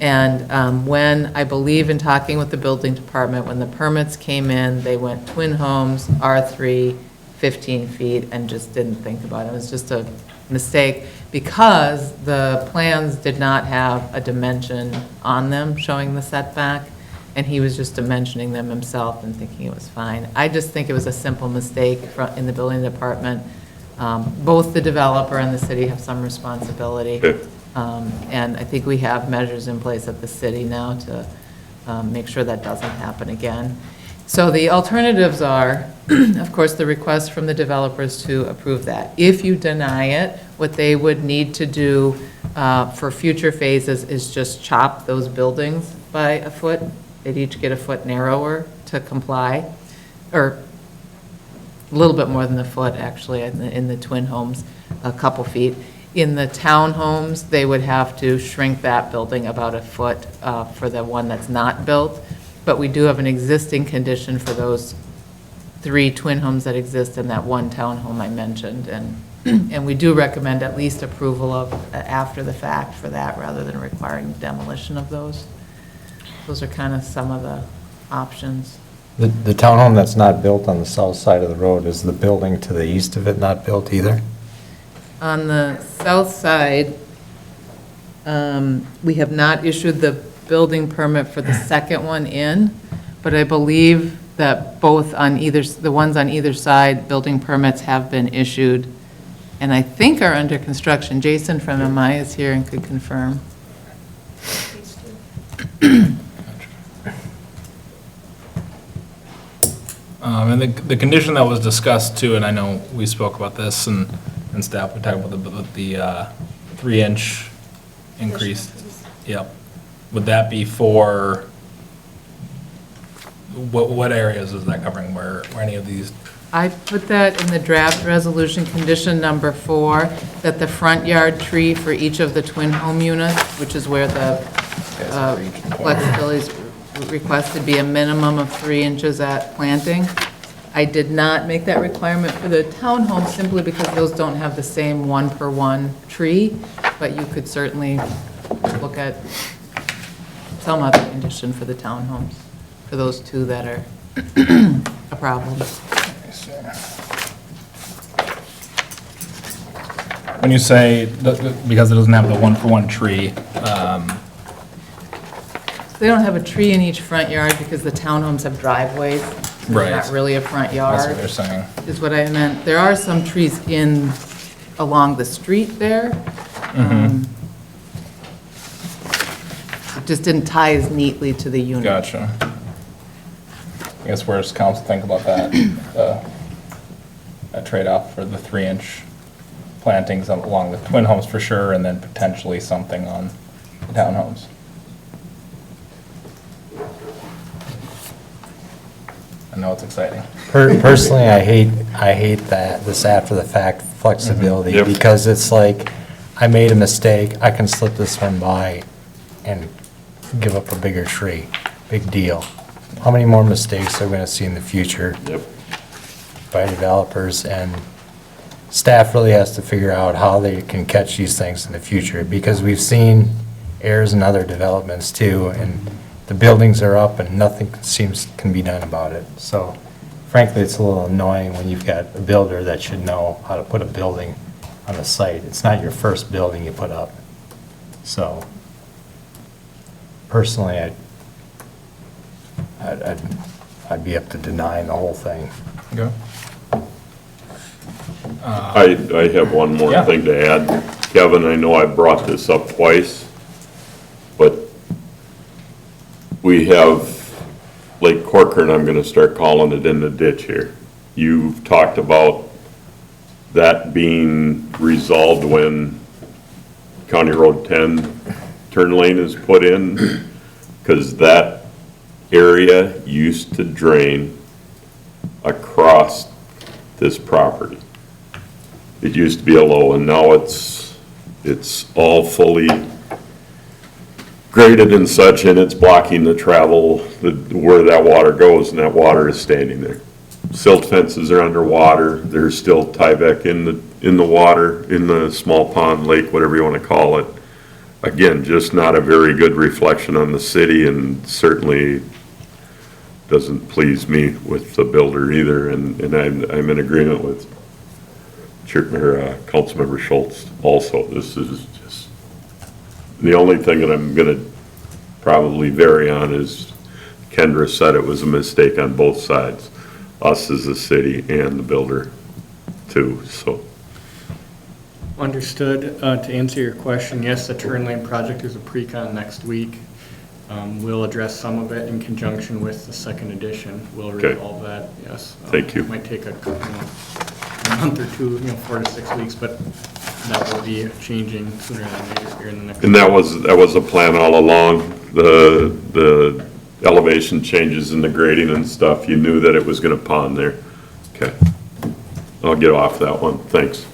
And when, I believe in talking with the building department, when the permits came in, they went twin homes, R3, 15 feet, and just didn't think about it. It was just a mistake because the plans did not have a dimension on them showing the setback, and he was just dimensioning them himself and thinking it was fine. I just think it was a simple mistake in the building department. Both the developer and the city have some responsibility. Okay. And I think we have measures in place at the city now to make sure that doesn't happen again. So the alternatives are, of course, the request from the developers to approve that. If you deny it, what they would need to do for future phases is just chop those buildings by a foot. They'd each get a foot narrower to comply, or a little bit more than a foot, actually, in the twin homes, a couple feet. In the townhomes, they would have to shrink that building about a foot for the one that's not built. But we do have an existing condition for those 3 twin homes that exist in that one townhome I mentioned. And we do recommend at least approval of after the fact for that rather than requiring demolition of those. Those are kind of some of the options. The townhome that's not built on the south side of the road, is the building to the east of it not built either? On the south side, we have not issued the building permit for the second one in, but I believe that both on either, the ones on either side, building permits have been issued and I think are under construction. Jason from MI is here and could confirm. And the condition that was discussed too, and I know we spoke about this and staff, we talked about the 3-inch increase. Yep. Would that be for, what areas is that covering? Where any of these I put that in the draft resolution, condition number 4, that the front yard tree for each of the twin home units, which is where the flexibility is requested, be a minimum of 3 inches at planting. I did not make that requirement for the townhomes simply because those don't have the same 1-for-1 tree, but you could certainly look at some other condition for the townhomes, for those 2 that are a problem. When you say, because it doesn't have the 1-for-1 tree, They don't have a tree in each front yard because the townhomes have driveways. Right. Not really a front that's what yard, they're saying. is what I meant. There are some trees along the street there. It just didn't tie as neatly to the unit. Gotcha. I guess where does council think about that? A trade-off for the 3-inch plantings along the twin homes for sure, and then potentially something on the townhomes. I know it's exciting. Personally, I hate that, this after the fact flexibility, Yep. because it's like, I made a mistake, I can slip this one by and give up a bigger tree. Big deal. How many more mistakes are we gonna see in the future Yep. by developers? And staff really has to figure out how they can catch these things in the future, because we've seen errors in other developments too, and the buildings are up and nothing can be done about it. So frankly, it's a little annoying when you've got a builder that should know how to put a building on a site. It's not your first building you put up. So personally, I'd be up to denying the whole thing. Okay. I have one more Yeah. thing to add. Kevin, I know I brought this up twice, but we have Lake Corcoran, I'm gonna start calling it, in the ditch here. You've talked about that being resolved when County Road 10 turn lane is put in, because that area used to drain across this property. It used to be a low, and now it's all fully graded and such, and it's blocking the travel, where that water goes, and that water is standing there. Silt fences are underwater, there's still tieback in the water, in the small pond, lake, whatever you want to call it. Again, just not a very good reflection on the city, and certainly doesn't please me with the builder either, and I'm in agreement with Councilmember Schultz also. This is just, the only thing that I'm gonna probably vary on is Kendra said it was a mistake on both sides, us as a city and the builder too, so. Understood. To answer your question, yes, the turn lane project is a pre-con next week. We'll address some of it in conjunction with the second edition. We'll Okay. resolve that, yes. Thank you. It might take a month or 2, 4 to 6 weeks, but that will be changing sooner than later here in the next. And that was a plan all along, the elevation changes in the grading and stuff, you knew that it was gonna pond there. Okay, I'll get off that one, thanks.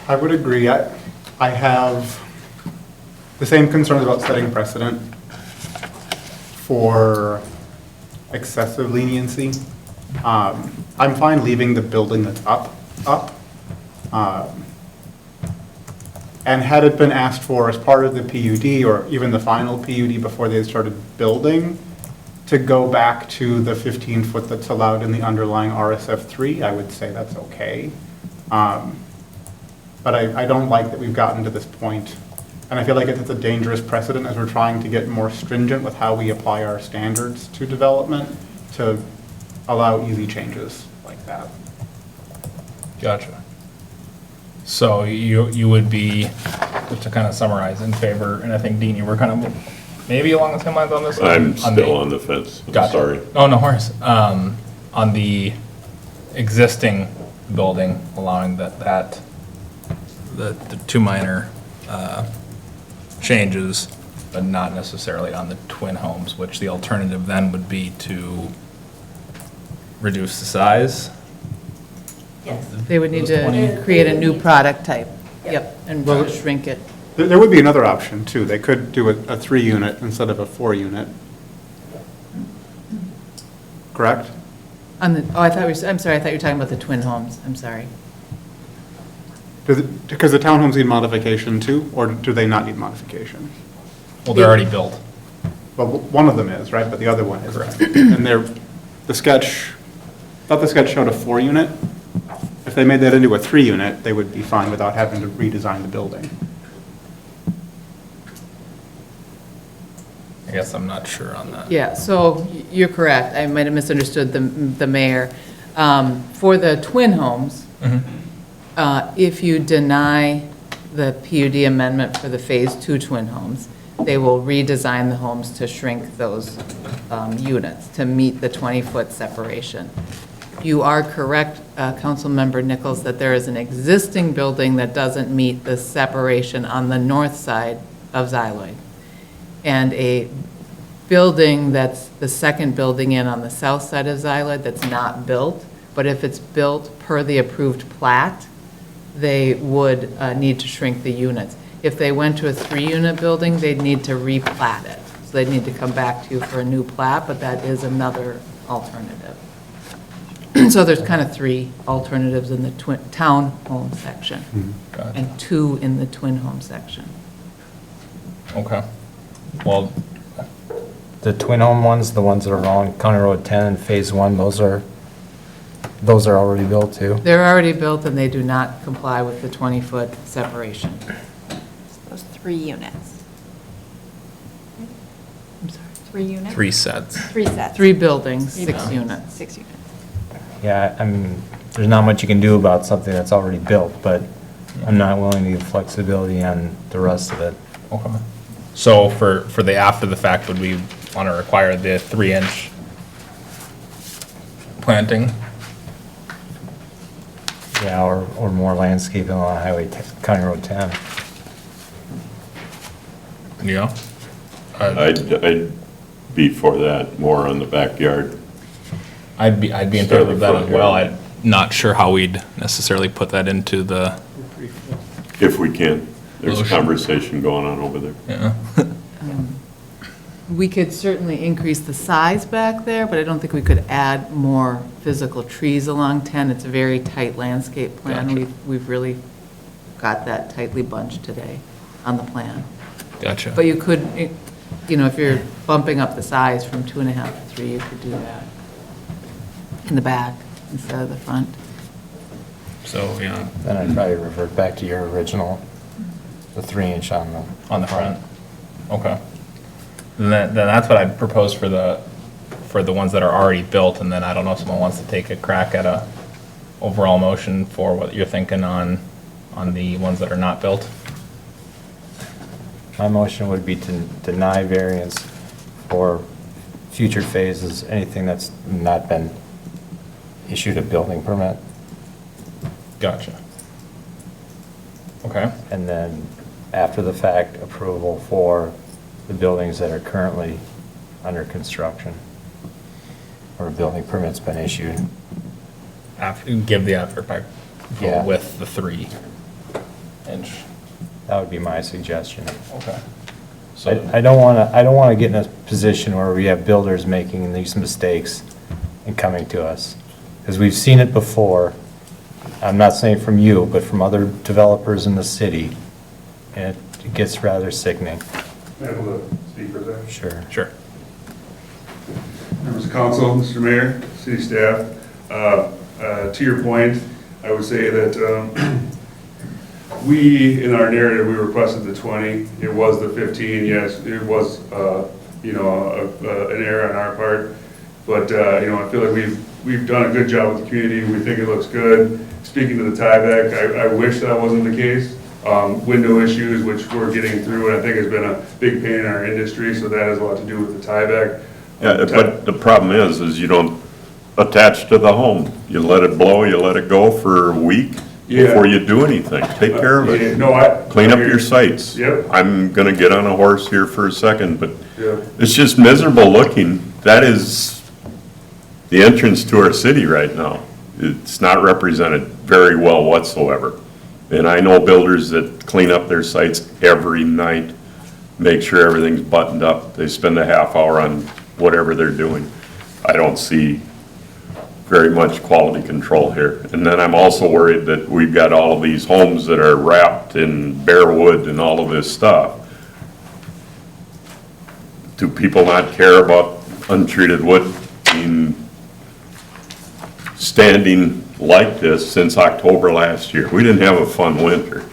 I would agree. I have the same concerns about setting precedent for excessive leniency. I'm fine leaving the building that's up. And had it been asked for as part of the PUD, or even the final PUD before they started building, to go back to the 15-foot that's allowed in the underlying RSF3, I would say that's okay. But I don't like that we've gotten to this point, and I feel like it's a dangerous precedent as we're trying to get more stringent with how we apply our standards to development to allow easy changes like that. Gotcha. So you would be, just to kind of summarize, in favor, and I think Dean, you were kind of maybe along the same lines on this? I'm still on the fence, I'm Gotcha. sorry. Oh, no worries. On the existing building, allowing the 2 minor changes, but not necessarily on the twin homes, which the alternative then would be to reduce the size Yes. They would need Those 20. to create a new product type. Yep, and shrink it. There would be another option, too. They could do a 3-unit instead of a 4-unit. Correct? I'm sorry, I thought you were talking about the twin homes. I'm sorry. Because the townhomes need modification, too, or do they not need modification? Well, they're already built. Well, one of them is, right, but the other one isn't. And the sketch, thought the sketch showed a 4-unit. If they made that into a 3-unit, they would be fine without having to redesign the building. I guess I'm not sure on that. Yeah, so you're correct. I might have misunderstood the mayor. For the twin homes, if you deny the PUD amendment for the Phase 2 twin homes, they will redesign the homes to shrink those units to meet the 20-foot separation. You are correct, Councilmember Nichols, that there is an existing building that doesn't meet the separation on the north side of Xyloid, and a building that's the second building in on the south side of Xyloid that's not built, but if it's built per the approved plat, they would need to shrink the units. If they went to a 3-unit building, they'd need to replat it. So they'd need to come back to you for a new plat, but that is another alternative. So there's kind of 3 alternatives in the town home section, Gotcha. and 2 in the twin home section. Okay. Well, The twin home ones, the ones that are along County Road 10 and Phase 1, those are already built too? They're already built and they do not comply with the 20-foot separation. Those 3 units. I'm sorry. 3 units? 3 sets. 3 sets. 3 buildings, 6 Yeah. units. 6 units. Yeah, I mean, there's not much you can do about something that's already built, but I'm not willing to give flexibility on the rest of it. Okay. So for the after the fact, would we want to require the 3-inch planting? Yeah, or more landscaping on County Road 10. Yeah. I'd be for that, more on the backyard. I'd be in Instead favor of of that front as well. yard. I'm not sure how we'd necessarily put that into the, If we can. There's Motion. conversation going on over there. yeah. We could certainly increase the size back there, but I don't think we could add more physical trees along 10. It's a very tight landscape plan. Gotcha. We've really got that tightly bunched today on the plan. Gotcha. But you could, if you're bumping up the size from 2.5 to 3, you could do that in the back instead of the front. So, yeah, Then I'd probably revert back to your original, the 3-inch on the. on the front. Okay. Then that's what I'd propose for the ones that are already built, and then I don't know if someone wants to take a crack at a overall motion for what you're thinking on the ones that are not built. My motion would be to deny variance for future phases, anything that's not been issued a building permit. Gotcha. Okay. And then after the fact, approval for the buildings that are currently under construction, or a building permit's been issued. Give the effort by Yeah. with the 3-inch. That would be my suggestion. Okay. So, I don't want to get in a position where we have builders making these mistakes and coming to us. Because we've seen it before. I'm not saying from you, but from other developers in the city. And it gets rather sickening. Able to speak for a second? Sure. Members of council, Mr. Mayor, city staff, to your point, I would say that we, in our narrative, we requested the 20. It was the 15, yes, it was, an error on our part. But, I feel like we've done a good job with the community. We think it looks good. Speaking to the tieback, I wish that wasn't the case. Window issues, which we're getting through, and I think has been a big pain in our industry, so that has a lot to do with the tieback. Yeah, but the problem is you don't attach to the home. You let it blow, you let it go for a week before you do anything. Take care of Yeah, it. no, Clean up your sites. Yep. I'm gonna get on a horse here for a second, but Yeah. it's just miserable looking. That is the entrance to our city right now. it's not represented very well whatsoever. And I know builders that clean up their sites every night, make sure everything's buttoned up. They spend a half hour on whatever they're doing. I don't see very much quality control here. And then I'm also worried that we've got all of these homes that are wrapped in bare wood and all of this stuff. Do people not care about untreated wood being standing like this since October last year? We didn't have a fun winter.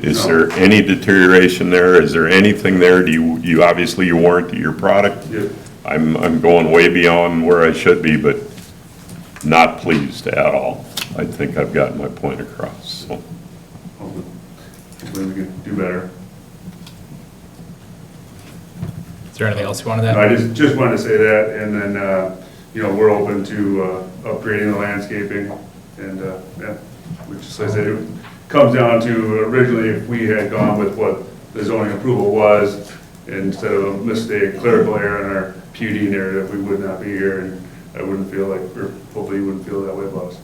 Is there any deterioration there? Is there anything there? Do you obviously you warranty your product? Yeah. I'm going way beyond where I should be, but not pleased at all. I think I've gotten my point across, so. Hopefully we can do better. Is there anything else you wanted to I add? just wanted to say that, and then, we're open to upgrading the landscaping, and, yeah, which, as I said, it comes down to originally if we had gone with what the zoning approval was, instead of a mistake, clerical error in our PUD narrative, we would not be here, and I wouldn't feel like, or hopefully you wouldn't feel that way about us.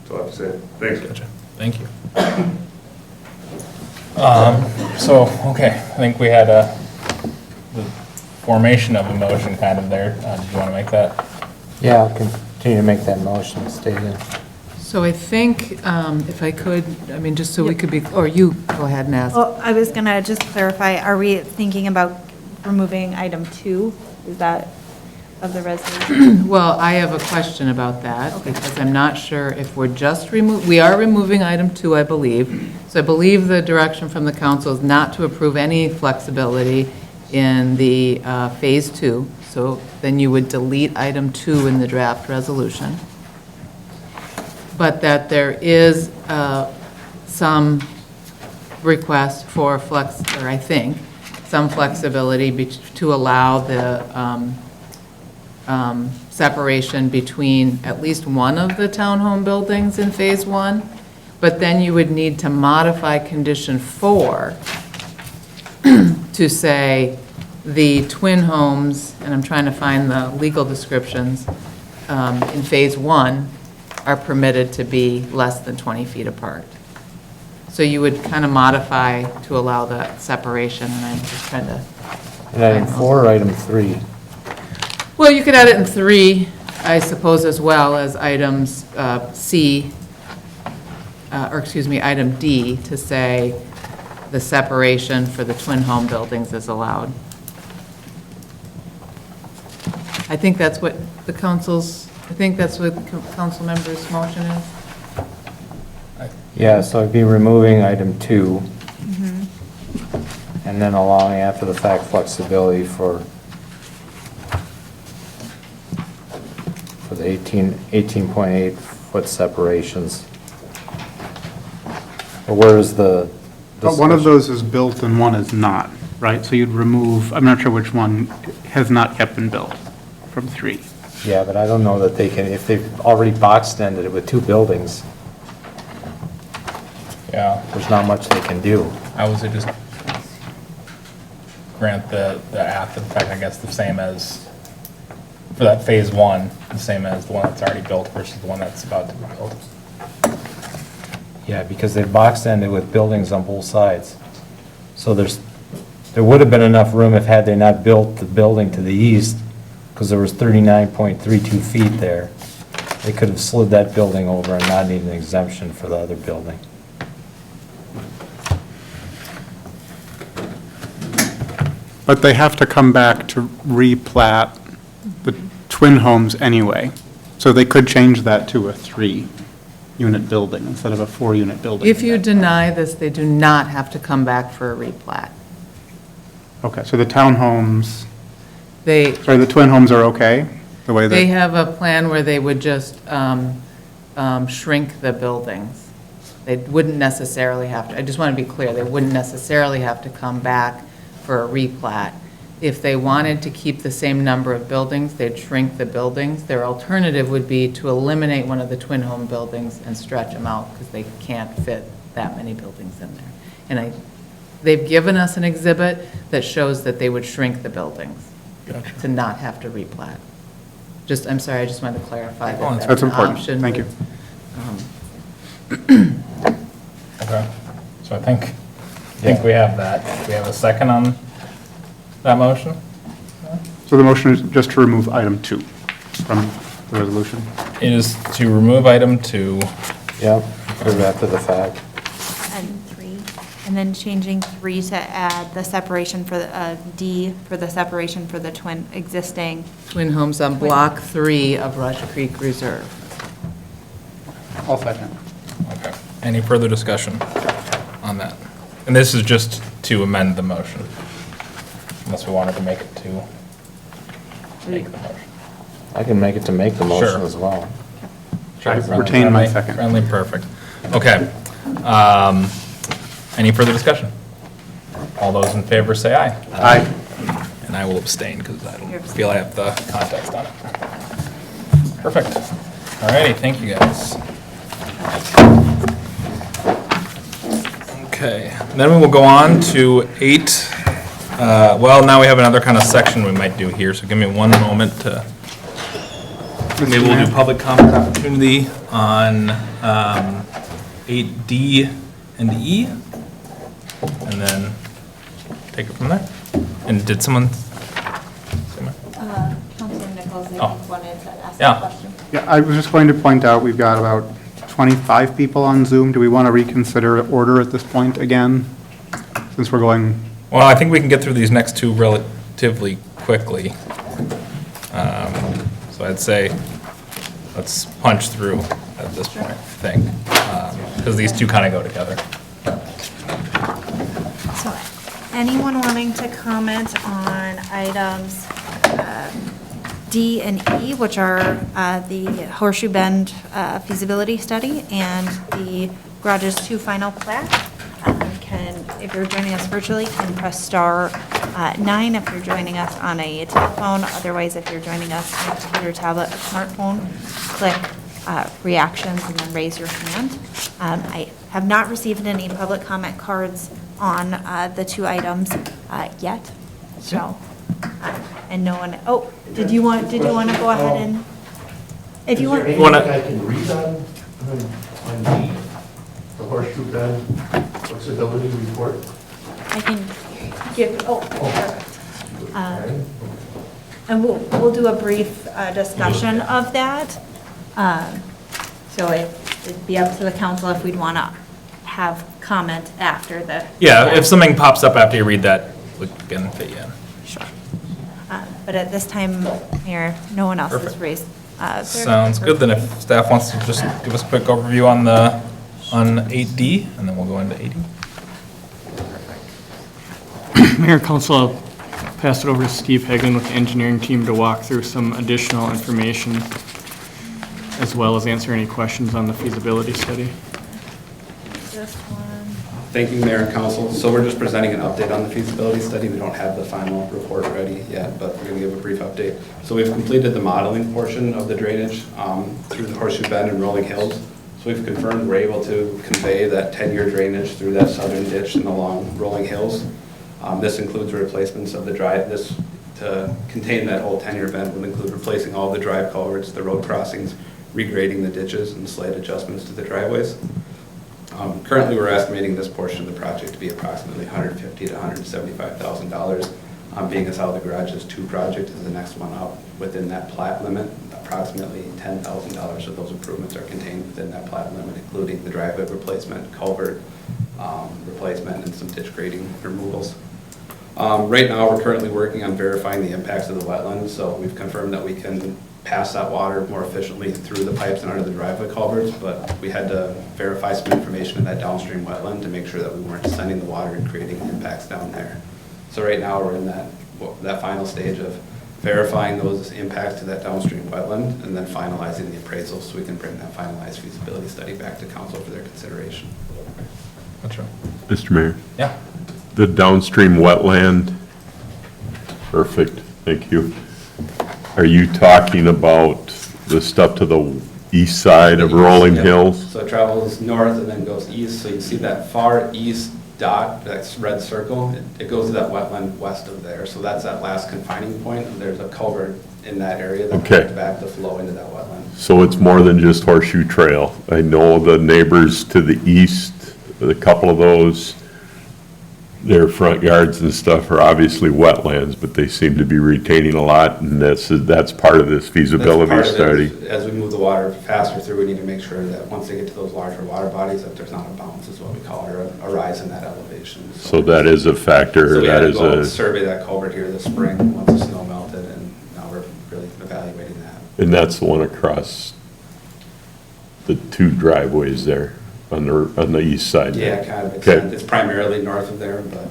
That's all I have to say. Thanks. Gotcha. Thank you. Okay, I think we had the formation of a motion kind of there. Did you want to make that? Yeah, I'll continue to make that motion, stated. So I think, if I could, I mean, just so we could be, or you go ahead and ask. Well, I was gonna just clarify, are we thinking about removing item 2? Is that of the resolution? Well, I have a question about that, because I'm not sure if we're just we are removing item 2, I believe. So I believe the direction from the council is not to approve any flexibility in the Phase 2. So then you would delete item 2 in the draft resolution. But that there is some request for I think, some flexibility to allow the separation between at least one of the townhome buildings in Phase 1, but then you would need to modify condition 4 to say the twin homes, and I'm trying to find the legal descriptions, in Phase 1 are permitted to be less than 20 feet apart. So you would kind of modify to allow that separation, and I'm just trying to... And item 4 or item 3? Well, you could add it in 3, I suppose, as well as items C, or excuse me, item D, to say the separation for the twin home buildings is allowed. I think that's what the council member's motion is. Yeah, so I'd be removing item 2. And then allowing after the fact flexibility for the 18.8 foot separations. But where is the? But one of those is built and one is not, right? So you'd remove, I'm not sure which one has not yet been built from 3. Yeah, but I don't know that they can, if they've already box ended it with 2 buildings, Yeah. there's not much they can do. I would say just grant the after the fact, I guess, the same as, for that Phase 1, the same as the one that's already built versus the one that's about to be built. Yeah, because they box ended with buildings on both sides. So there would have been enough room if had they not built the building to the east, because there was 39.32 feet there. They could have slid that building over and not need an exemption for the other building. But they have to come back to replat the twin homes anyway. So they could change that to a 3-unit building instead of a 4-unit building. If you deny this, they do not have to come back for a replat. Okay, so the townhomes, They, sorry, the twin homes are okay, the way they that, have a plan where they would just shrink the buildings. They wouldn't necessarily have to, I just want to be clear, they wouldn't necessarily have to come back for a replat. If they wanted to keep the same number of buildings, they'd shrink the buildings. Their alternative would be to eliminate one of the twin home buildings and stretch them out because they can't fit that many buildings in there. And they've given us an exhibit that shows that they would shrink the buildings to not have to replat. I'm sorry, I just wanted to clarify that that's that's an important. option. Thank you. Okay, so I think we have that. Do we have a second on that motion? So the motion is just to remove item 2 from the resolution. It is to remove item 2. Yep, prove after the fact. And 3, and then changing 3 to add the separation for the, D for the separation for the existing. Twin homes on Block 3 of Rush Creek Reserve. I'll second. Okay. Any further discussion on that? And this is just to amend the motion, unless we wanted to make it to make the motion. I can make it to make the motion Sure. as well. I retain my second. Friendly, perfect. Okay. Any further discussion? All those in favor say aye. Aye. And I will abstain because I don't feel I have the context on it. Perfect. All righty, thank you guys. Okay, then we will go on to 8. Well, now we have another kind of section we might do here, so give me one moment to, maybe we'll do public comment opportunity on 8D and E, and then take it from there. And did someone? Councilor Nichols, I Oh. think wanted to ask Yeah. a question. Yeah, I was just going to point out, we've got about 25 people on Zoom. Do we want to reconsider order at this point again? Since we're going, Well, I think we can get through these next 2 relatively quickly. So I'd say, let's punch through at this point, I think, because these 2 kind of go together. So anyone wanting to comment on items D and E, which are the Horseshoe Bend feasibility study and the Garages 2 final plat, if you're joining us virtually, can press star 9 if you're joining us on a telephone. Otherwise, if you're joining us on a computer, tablet, or smartphone, click reactions and then raise your hand. I have not received any public comment cards on the 2 items yet, so, and no one, oh, did you want to go ahead and, if you want. Is there anything I can read on the Horseshoe Bend flexibility report? I can give, perfect. And we'll do a brief discussion of that. So it'd be up to the council if we'd want to have comment after the. Yeah, if something pops up after you read that, we can fit you in. Sure. But at this time, Mayor, no one else has Perfect. raised. Sounds good, then if staff wants to just give us a quick overview on 8D, and then we'll go into 8E. Mayor, Council, I'll pass it over to Steve Hagan with the engineering team to walk through some additional information, as well as answer any questions on the feasibility study. This one. Thank you, Mayor and Council. So we're just presenting an update on the feasibility study. We don't have the final report ready yet, but we're going to give a brief update. So we've completed the modeling portion of the drainage through the Horseshoe Bend and Rolling Hills. So we've confirmed we're able to convey that 10-year drainage through that southern ditch and along Rolling Hills. This includes replacements of the drive. This, to contain that whole 10-year bend, will include replacing all the drive culverts, the road crossings, regrading the ditches, and slight adjustments to the driveways. Currently, we're estimating this portion of the project to be approximately $150,000 to $175,000. Being as how the Garages 2 project is the next one up within that plat limit, approximately $10,000 of those improvements are contained within that plat limit, including the driveway replacement, culvert replacement, and some ditch grading removals. Right now, we're currently working on verifying the impacts of the wetlands, so we've confirmed that we can pass that water more efficiently through the pipes and under the driveway culverts, but we had to verify some information in that downstream wetland to make sure that we weren't sending the water and creating impacts down there. So right now, we're in that final stage of verifying those impacts to that downstream wetland and then finalizing the appraisal so we can bring that finalized feasibility study back to council for their consideration. That's right. Mr. Mayor? Yeah. The downstream wetland, perfect, thank you. Are you talking about the stuff to the east side of Rolling Yep. Hills? So it travels north and then goes east, so you see that far east dot, that's red circle, it goes to that wetland west of there. So that's that last confining point, and there's a culvert in that area that Okay. comes back to flow into that wetland. So it's more than just Horseshoe Trail. I know the neighbors to the east, a couple of those, their front yards and stuff are obviously wetlands, but they seem to be retaining a lot, and that's part of this feasibility That's part of it. study. As we move the water faster through, we need to make sure that once they get to those larger water bodies, that there's not a bounce, is what we call it, or a rise in that elevation. So that is a factor, So we had that to is go and a, survey that culvert here this spring, once the snow melted, and now we're really evaluating that. and that's the one across the two driveways there on the east side. Yeah, kind of Okay. extend, it's primarily north of there, but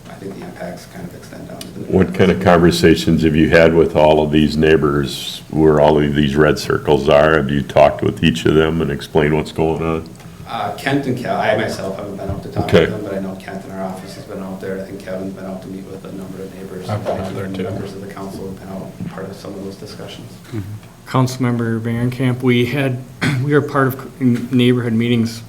I think the impacts kind of extend down to the. What kind of conversations have you had with all of these neighbors where all of these red circles are? Have you talked with each of them and explained what's going on? Kent and I myself haven't been out to talk Okay. with them, but I know Kent in our office has been out there. I think Kevin's been out to meet with a number of neighbors. I've been out there too. Members of the council have been out, part of some of those discussions. Councilmember Varenkamp, we are part of neighborhood meetings,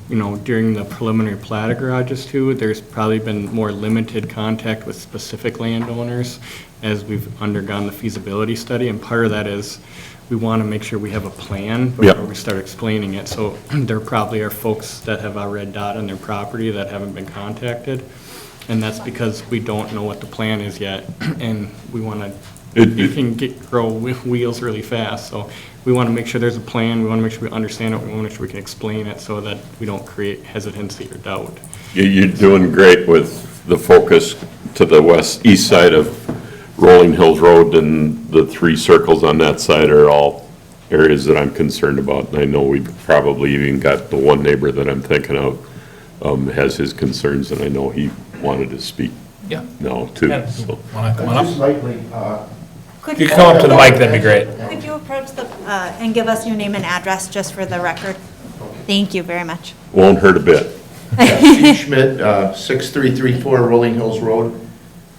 during the preliminary plat of garages too. There's probably been more limited contact with specific landowners as we've undergone the feasibility study, and part of that is we want to make sure we have a plan before Yep. we start explaining it. So there probably are folks that have a red dot on their property that haven't been contacted, and that's because we don't know what the plan is yet, and we want to you can grow wheels really fast, so we want to make sure there's a plan, we want to make sure we understand it, we want to make sure we can explain it so that we don't create hesitancy or doubt. You're doing great with the focus to the east side of Rolling Hills Road, and the three circles on that side are all areas that I'm concerned about. And I know we've probably even got the one neighbor that I'm thinking of has his concerns, and I know he wanted to speak Yeah. now too. Yeah. So. Want to come on up? Slightly, If you could come up to the mic, that'd be great. Could you approach and give us your name and address just for the record? Thank you very much. Won't hurt a bit. Steve Schmidt, 6334 Rolling Hills Road.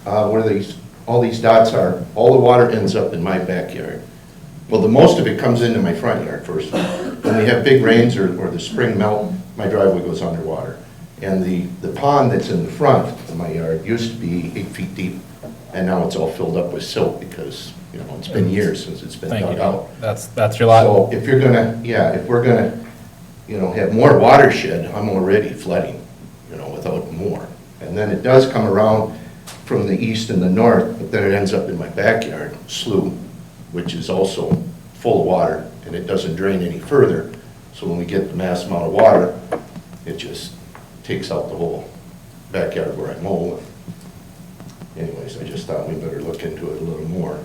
Where all these dots are, all the water ends up in my backyard. Well, the most of it comes into my front yard first. When we have big rains or the spring melt, my driveway goes underwater. And the pond that's in the front of my yard used to be 8 feet deep, and now it's all filled up with silt because, it's been years since it's been dug out. That's your lot. So if you're gonna, if we're gonna, have more watershed, I'm already flooding, without more. And then it does come around from the east and the north, but then it ends up in my backyard, slough, which is also full of water, and it doesn't drain any further. So when we get the mass amount of water, it just takes out the whole backyard where I mow. Anyways, I just thought we better look into it a little more.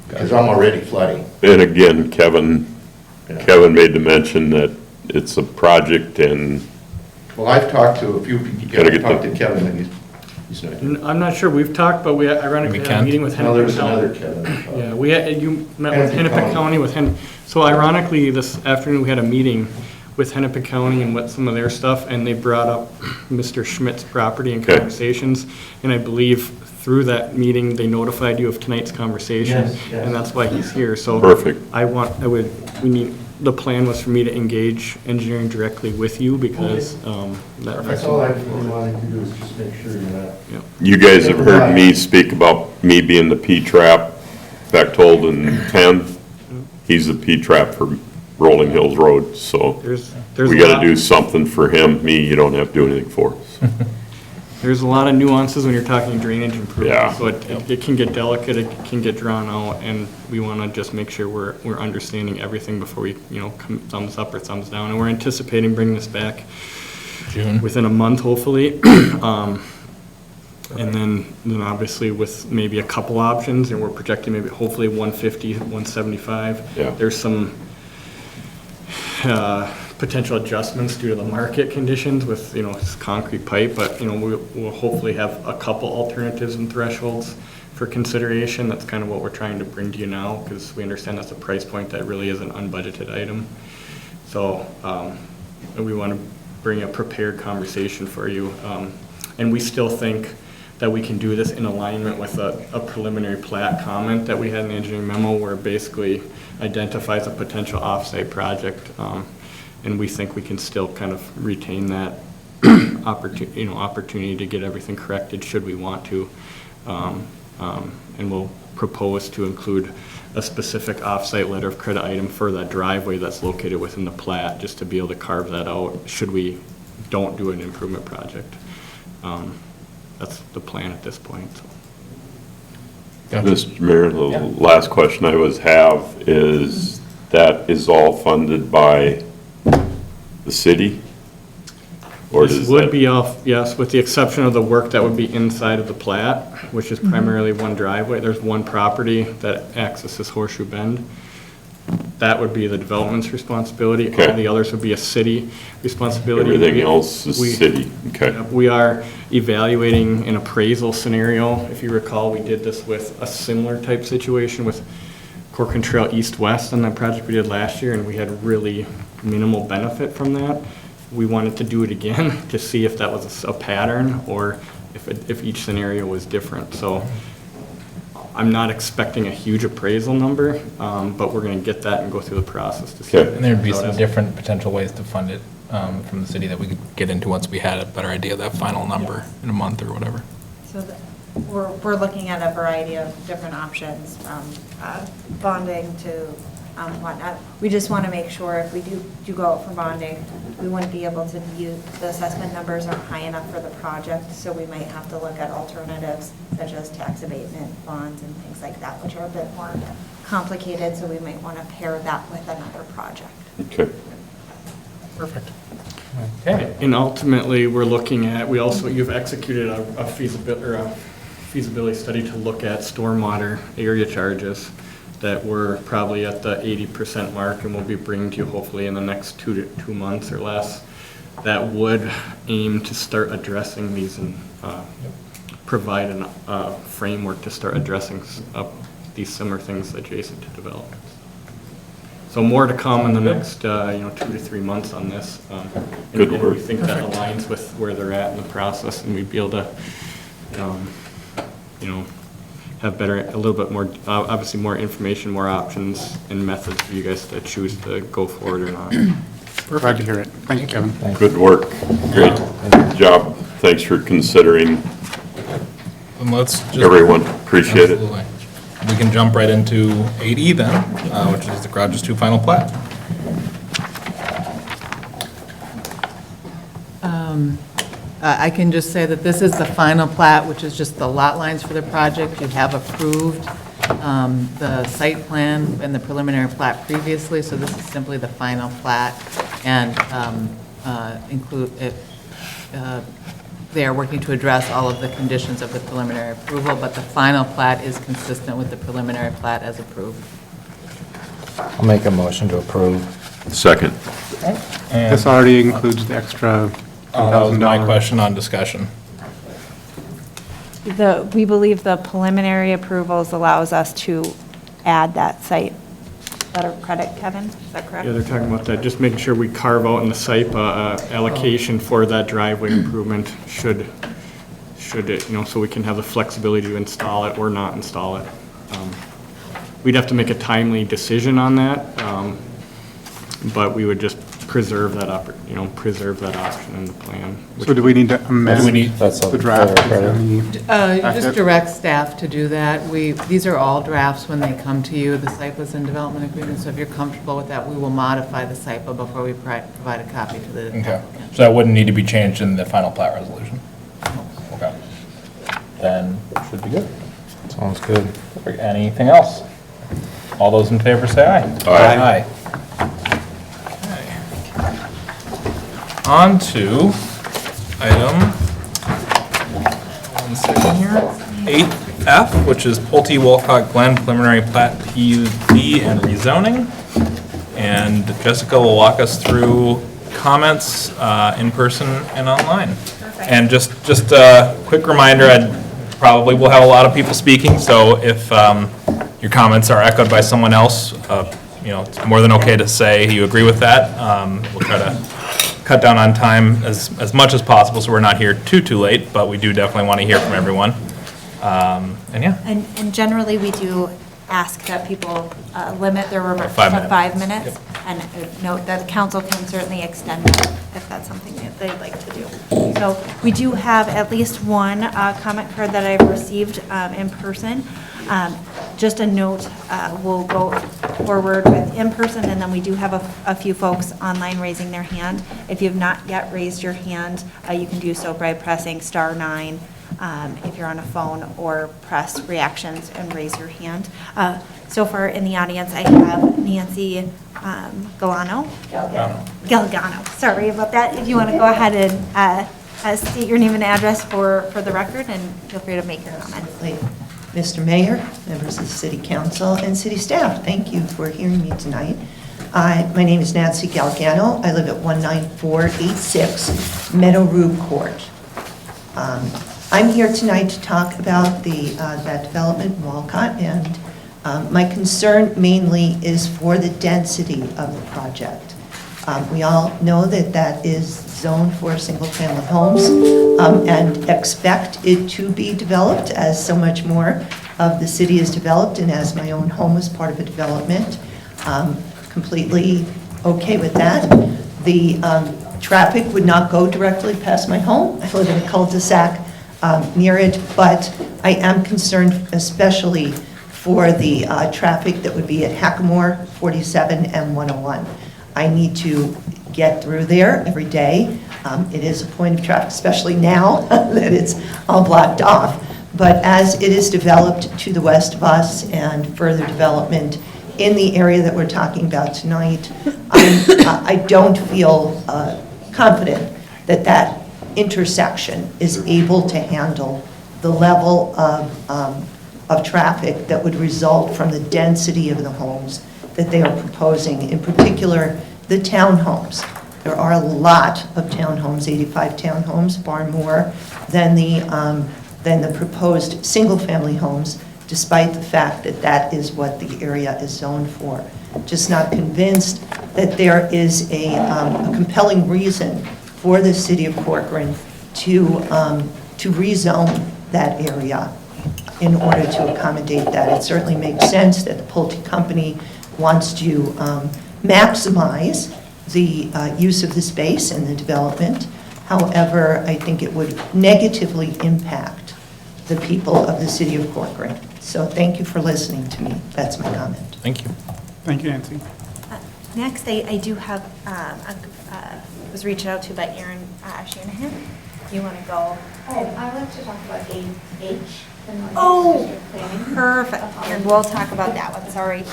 Because I'm already flooding. And again, Kevin made the mention that it's a project, and Well, I've talked to a few people. Gotta get I've talked to Kevin, and he's not here. I'm not sure, we've talked, but we ironically had a meeting with Well, there Hennepin was another County. Kevin. Yeah, you met with Hennepin Hennepin County so ironically, this afternoon, we had a meeting with Hennepin County and what some of their stuff, and they brought up Mr. Schmidt's property and conversations, and I believe through that meeting, they notified you of tonight's conversation, Yes, yes. and that's why he's here, so. Perfect. The plan was for me to engage engineering directly with you, because, That's all I really wanted to do is just make sure you're not. you guys have heard me speak about me being the P-trap, Bechtold and 10. He's the P-trap for Rolling Hills Road, so there's we a gotta lot- do something for him. Me, you don't have to do anything for. There's a lot of nuances when you're talking drainage improvement. Yeah. So it can get delicate, it can get drawn out, and we want to just make sure we're understanding everything before we, come thumbs up or thumbs down. And we're anticipating bringing this back June. within a month, hopefully. And then obviously with maybe a couple options, and we're projecting maybe hopefully 150, 175. Yeah. There's some potential adjustments due to the market conditions with, this concrete pipe, but, we'll hopefully have a couple alternatives and thresholds for consideration. That's kind of what we're trying to bring to you now, because we understand that's a price point that really is an unbudgeted item. So, we want to bring a prepared conversation for you. And we still think that we can do this in alignment with a preliminary plat comment that we had in the engineering memo, where it basically identifies a potential off-site project. And we think we can still kind of retain that opportunity to get everything corrected should we want to. And we'll propose to include a specific off-site letter of credit item for that driveway that's located within the plat, just to be able to carve that out should we don't do an improvement project. That's the plan at this point. So. Mr. Mayor, the last question I have is, that is all funded by the city? Or This does would that? be off, yes, with the exception of the work that would be inside of the plat, which is primarily one driveway. There's one property that accesses Horseshoe Bend. That would be the development's responsibility. Okay. All the others would be a city responsibility. Everything else is city, okay. We are evaluating an appraisal scenario. If you recall, we did this with a similar type situation with Corcoran Trail East-West on that project we did last year, and we had really minimal benefit from that. We wanted to do it again to see if that was a pattern or if each scenario was different. So I'm not expecting a huge appraisal number, but we're going to get that and go through the process to see. Okay. And there'd be some different potential ways to fund it from the city that we could get into once we had a better idea of that final number in a month or whatever. So we're looking at a variety of different options, from bonding to whatnot. We just want to make sure if we do go out for bonding, we wouldn't be able to use, the assessment numbers aren't high enough for the project, so we might have to look at alternatives such as tax abatement bonds and things like that, which are a bit more complicated, so we might want to pair that with another project. Okay. Perfect. Okay. And ultimately, we're looking at, you've executed a feasibility study to look at stormwater area charges that we're probably at the 80% mark, and we'll be bringing to you hopefully in the next 2 months or less. That would aim to start addressing these and provide a framework to start addressing these similar things adjacent to developments. So more to come in the next 2 to 3 months on this. Good And work. we think that aligns with where they're at in the process, and we'd be able to have a little bit more, obviously more information, more options and methods for you guys to choose to go forward or not. Glad to hear it. Thank you, Kevin. Good work. Great job. Thanks for considering And let's just. everyone. Appreciate it. Absolutely. We can jump right into 8E then, which is the Garages 2 final plat. I can just say that this is the final plat, which is just the lot lines for the project. You have approved the site plan and the preliminary plat previously, so this is simply the final plat, and they are working to address all of the conditions of the preliminary approval, but the final plat is consistent with the preliminary plat as approved. I'll make a motion to approve. Second. And This already includes the extra that was my $1,000. question on discussion. We believe the preliminary approvals allows us to add that site letter of credit, Kevin, is that correct? Yeah, they're talking about that, just making sure we carve out in the site allocation for that driveway improvement should it, so we can have the flexibility to install it or not install it. We'd have to make a timely decision on that, but we would just preserve that preserve that option in the plan. So do we need to amend That's a the draft? better credit. You just direct staff to do that. These are all drafts when they come to you, the SIPAs and development agreements, so if you're comfortable with that, we will modify the SIPA before we provide a copy to the Okay, applicant. so that wouldn't need to be changed in the final plat resolution? Okay. Then, should be good. Sounds good. Perfect. Anything else? All those in favor say aye. Aye. On to item, 1 second here, 8F, which is Pulte Wolcott Glen preliminary plat PUD and rezoning. And Jessica will walk us through comments in person and online. And just a quick reminder, I probably will have a lot of people speaking, so if your comments are echoed by someone else, it's more than okay to say you agree with that. We'll try to cut down on time as much as possible, so we're not here too late, but we do definitely want to hear from everyone. And yeah. And generally, we do ask that people limit their remarks 5 to minutes. 5 minutes. And note that the council can certainly extend that if that's something that they'd like to do. So we do have at least one comment card that I've received in person. Just a note, we'll go forward with in person, and then we do have a few folks online raising their hand. If you've not yet raised your hand, you can do so by pressing *9 if you're on a phone, or press reactions and raise your hand. So far in the audience, I have Nancy Galgano, sorry about that. If you want to go ahead and state your name and address for the record, and feel free to make your comment. Mr. Mayor, members of the City Council, and City staff, thank you for hearing me tonight. My name is Nancy Galgano. I live at 19486 Meadow Rue Court. I'm here tonight to talk about that development in Walcott, and my concern mainly is for the density of the project. We all know that is zoned for single-family homes and expect it to be developed as so much more of the city is developed, and as my own home was part of a development. Completely okay with that. The traffic would not go directly past my home. I live in a cul-de-sac near it, but I am concerned especially for the traffic that would be at Hackamore, 47, and 101. I need to get through there every day. It is a point of traffic, especially now that it's all blocked off. But as it is developed to the west of us and further development in the area that we're talking about tonight, I don't feel confident that intersection is able to handle the level of traffic that would result from the density of the homes that they are proposing, in particular the townhomes. There are a lot of townhomes, 85 townhomes, far more than the proposed single-family homes, despite the fact that is what the area is zoned for. Just not convinced that there is a compelling reason for the city of Corcoran to rezone that area in order to accommodate that. It certainly makes sense that the Pulte Company wants to maximize the use of the space and the development. However, I think it would negatively impact the people of the city of Corcoran. So thank you for listening to me. That's my comment. Thank you. Thank you, Nancy. Next, I do have, was reached out to by Aaron Shanahan. You want to go? Oh, I like to talk about H. Oh, perfect. Aaron, we'll talk about that one, sorry,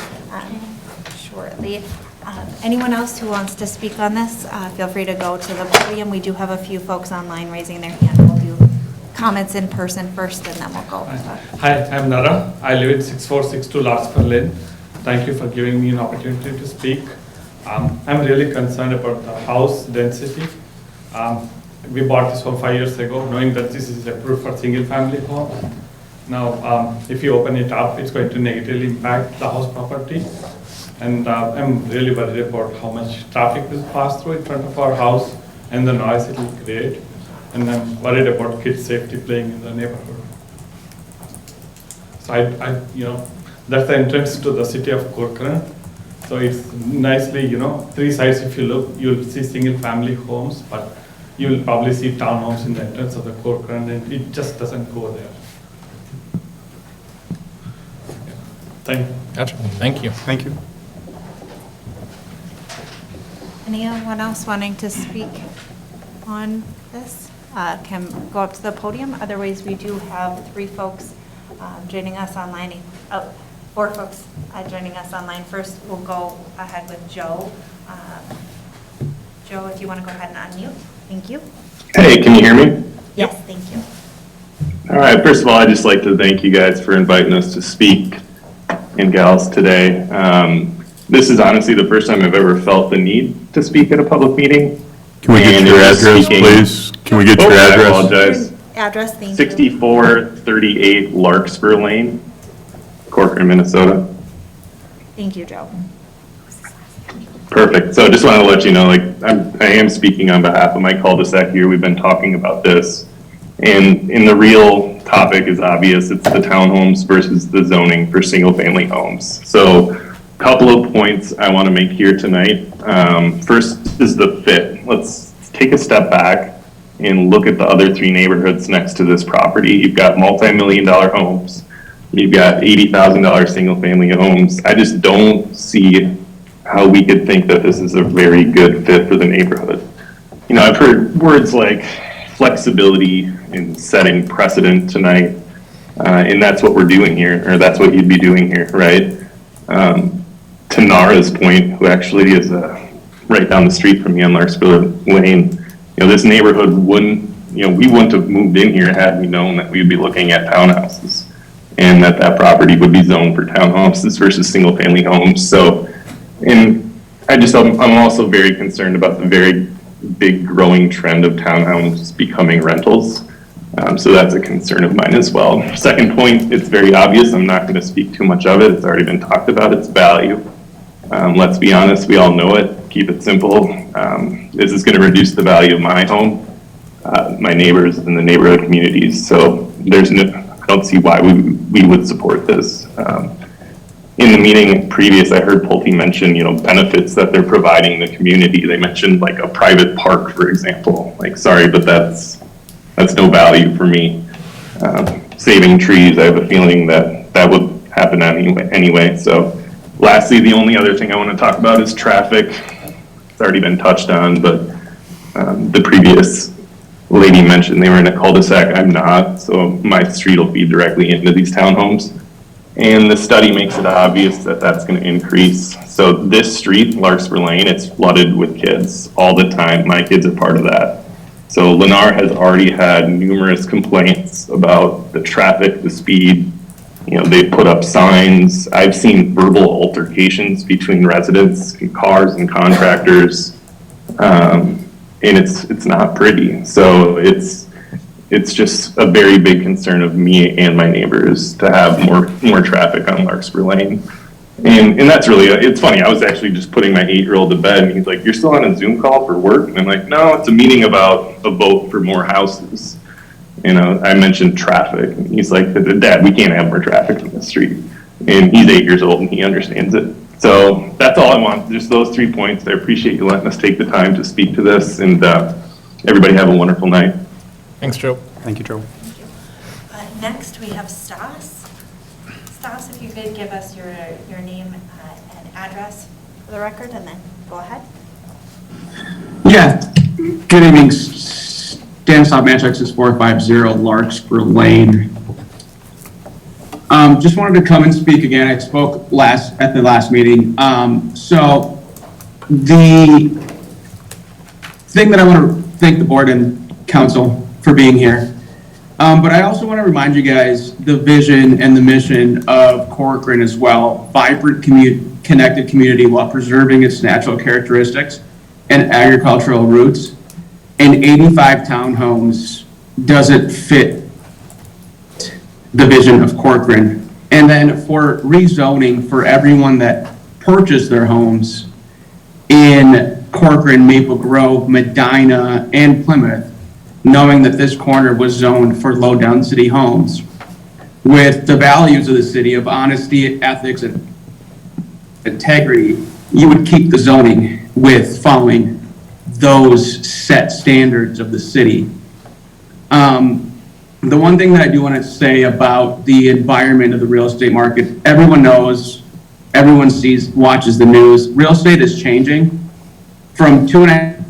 shortly. Anyone else who wants to speak on this, feel free to go to the podium. We do have a few folks online raising their hand. We'll do comments in person first, and then we'll go. Hi, I'm Nara. I live at 6462 Larkspur Lane. Thank you for giving me an opportunity to speak. I'm really concerned about the house density. We bought this home 5 years ago, knowing that this is approved for single-family home. Now, if you open it up, it's going to negatively impact the house property. And I'm really worried about how much traffic will pass through in front of our house and the noise it will create. And I'm worried about kids' safety playing in the neighborhood. So that's the entrance to the city of Corcoran. So it's nicely, 3 sides if you look, you'll see single-family homes, but you'll probably see townhomes in the entrance of the Corcoran, and it just doesn't go there. Thank you. Gotcha. Thank you. Thank you. Anyone else wanting to speak on this can go up to the podium. Otherwise, we do have 3 folks joining us online. 4 folks joining us online. First, we'll go ahead with Joe. Joe, if you want to go ahead and unmute. Thank you. Hey, can you hear me? Yes, thank you. All right, first of all, I'd just like to thank you guys for inviting us to speak, and gals, today. This is honestly the first time I've ever felt the need to speak at a public meeting. Can we get your address, please? Can we get your address? I apologize. Address, thank you. 6438 Larkspur Lane, Corcoran, Minnesota. Thank you, Joe. Perfect. So I just wanted to let you know, I am speaking on behalf of my cul-de-sac here. We've been talking about this. And the real topic is obvious. It's the townhomes versus the zoning for single-family homes. So a couple of points I want to make here tonight. First is the fit. Let's take a step back and look at the other three neighborhoods next to this property. You've got multi-million-dollar homes. You've got $80,000 single-family homes. I just don't see how we could think that this is a very good fit for the neighborhood. You know, I've heard words like flexibility and setting precedent tonight, and that's what we're doing here, or that's what you'd be doing here, right? To Nara's point, who actually is right down the street from me on Larkspur Lane, you know, this neighborhood wouldn't, you know, we wouldn't have moved in here had we known that we'd be looking at townhouses and that property would be zoned for townhouses versus single family homes. So, and I'm also very concerned about the very big growing trend of townhomes becoming rentals. So that's a concern of mine as well. Second point, it's very obvious. I'm not going to speak too much of it. It's already been talked about. It's value. Let's be honest. We all know it. Keep it simple. This is going to reduce the value of my home, my neighbors, and the neighborhood communities. So I don't see why we would support this. In the meeting previous, I heard Pulte mention, you know, benefits that they're providing the community. They mentioned like a private park, for example. Like, sorry, but that's no value for me. Saving trees, I have a feeling that would happen anyway. So lastly, the only other thing I want to talk about is traffic. It's already been touched on, but the previous lady mentioned they were in a cul-de-sac. I'm not, so my street will feed directly into these townhomes. And the study makes it obvious that that's going to increase. So this street, Larkspur Lane, it's flooded with kids all the time. My kids are part of that. So Lennar has already had numerous complaints about the traffic, the speed. You know, they put up signs. I've seen verbal altercations between residents and cars and contractors. And it's not pretty. So it's just a very big concern of me and my neighbors to have more traffic on Larkspur Lane. And that's really, it's funny, I was actually just putting my 8-year-old to bed and he's like, "You're still on a Zoom call for work?" And I'm like, "No, it's a meeting about a vote for more houses." You know, I mentioned traffic. And he's like, "Dad, we can't have more traffic on the street." And he's 8 years old and he understands it. So that's all I want, just those 3 points. I appreciate you letting us take the time to speak to this, and everybody have a wonderful night. Thanks, Joe. Thank you, Joe. Next, we have Stas. Stas, if you could give us your name and address for the record, and then go ahead. Yeah. Good evening. Stanislav Manchak, 6450 Larkspur Lane. Just wanted to come and speak again. I spoke at the last meeting. So the thing that I want to thank the board and council for being here. But I also want to remind you guys the vision and the mission of Corcoran as well. Vibrant, connected community while preserving its natural characteristics and agricultural roots. And 85 townhomes doesn't fit the vision of Corcoran. And then for rezoning for everyone that purchased their homes in Corcoran, Maple Grove, Medina, and Plymouth, knowing that this corner was zoned for low-density homes, with the values of the city of honesty, ethics, and integrity, you would keep the zoning with following those set standards of the city. The one thing that I do want to say about the environment of the real estate market, everyone knows, everyone sees, watches the news. Real estate is changing from 2.5%,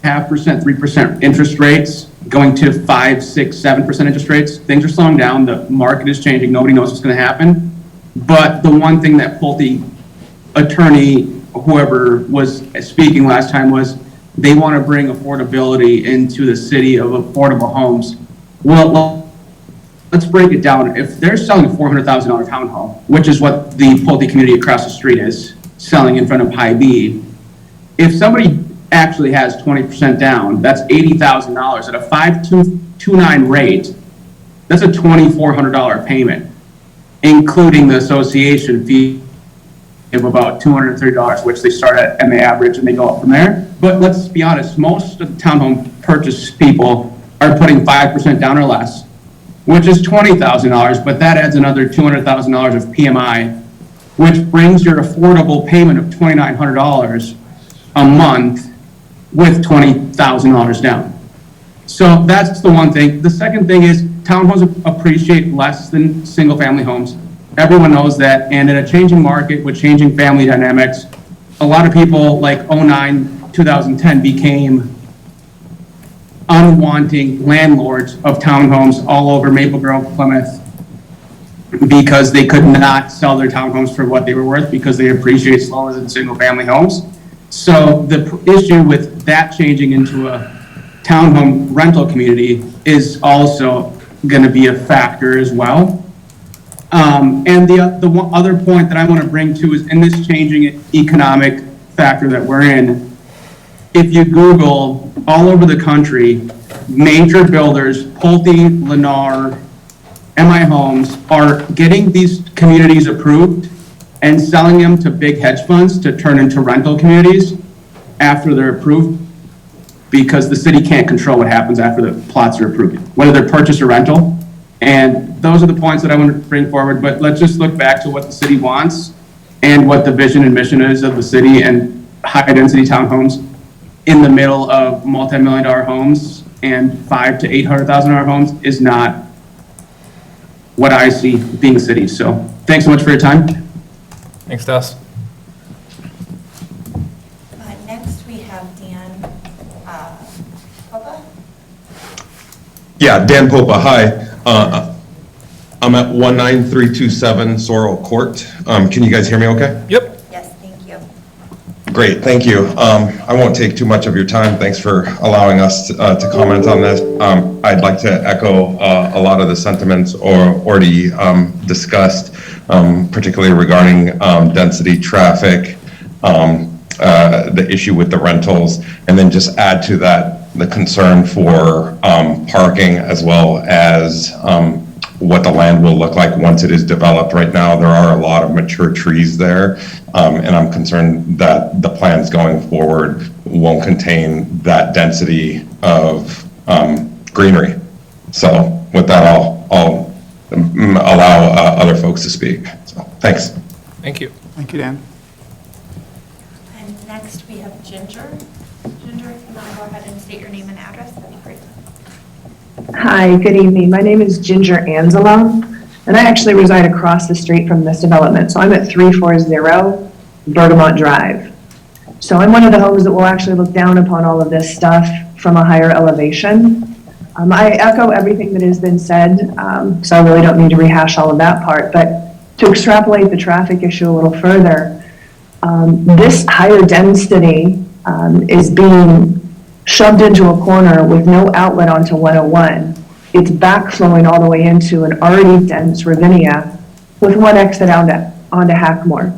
3% interest rates going to 5, 6, 7% interest rates. Things are slowing down. The market is changing. Nobody knows what's going to happen. But the one thing that Pulte attorney, whoever was speaking last time, was they want to bring affordability into the city of affordable homes. Well, let's break it down. If they're selling a $400,000 townhome, which is what the Pulte community across the street is selling in front of High B, if somebody actually has 20% down, that's $80,000 at a 5.29 rate. That's a $2,400 payment, including the association fee of about $230, which they start at and they average and they go up from there. But let's be honest, most of the townhome purchase people are putting 5% down or less, which is $20,000, but that adds another $200,000 of PMI, which brings your affordable payment of $2,900 a month with $20,000 down. So that's the one thing. The second thing is townhomes appreciate less than single-family homes. Everyone knows that, and in a changing market with changing family dynamics, a lot of people like 09, 2010 became unwanting landlords of townhomes all over Maple Grove, Plymouth, because they could not sell their townhomes for what they were worth because they appreciate slower than single-family homes. So the issue with that changing into a townhome rental community is also going to be a factor as well. And the one other point that I want to bring to is in this changing economic factor that we're in, if you Google all over the country, major builders, Pulte, Lennar, MI Homes are getting these communities approved and selling them to big hedge funds to turn into rental communities after they're approved, because the city can't control what happens after the plots are approved, whether they're purchase or rental. And those are the points that I want to bring forward, but let's just look back to what the city wants and what the vision and mission is of the city, and high-density townhomes in the middle of multi-million-dollar homes and $500,000 to $800,000 homes is not what I see being cities. So thanks so much for your time. Thanks, Des. Next, we have Dan Popa. Yeah, Dan Popa, hi. I'm at 19327 Sorrel Court. Can you guys hear me okay? Yep. Yes, thank you. Great, thank you. I won't take too much of your time. Thanks for allowing us to comment on this. I'd like to echo a lot of the sentiments already discussed, particularly regarding density, traffic, the issue with the rentals, and then just add to that the concern for parking, as well as what the land will look like once it is developed. Right now, there are a lot of mature trees there, and I'm concerned that the plans going forward won't contain that density of greenery. So with that, I'll allow other folks to speak. So thanks. Thank you. Thank you, Dan. And next, we have Ginger. Ginger, if you want to go ahead and state your name and address, that'd be great. Hi, good evening. My name is Ginger Anzelo, and I actually reside across the street from this development. So I'm at 340 Bergamot Drive. So I'm one of the homes that will actually look down upon all of this stuff from a higher elevation. I echo everything that has been said, so I really don't need to rehash all of that part. But to extrapolate the traffic issue a little further, this higher density is being shoved into a corner with no outlet onto 101. It's backflowing all the way into an already dense Ravinia with one exit onto Hackmore.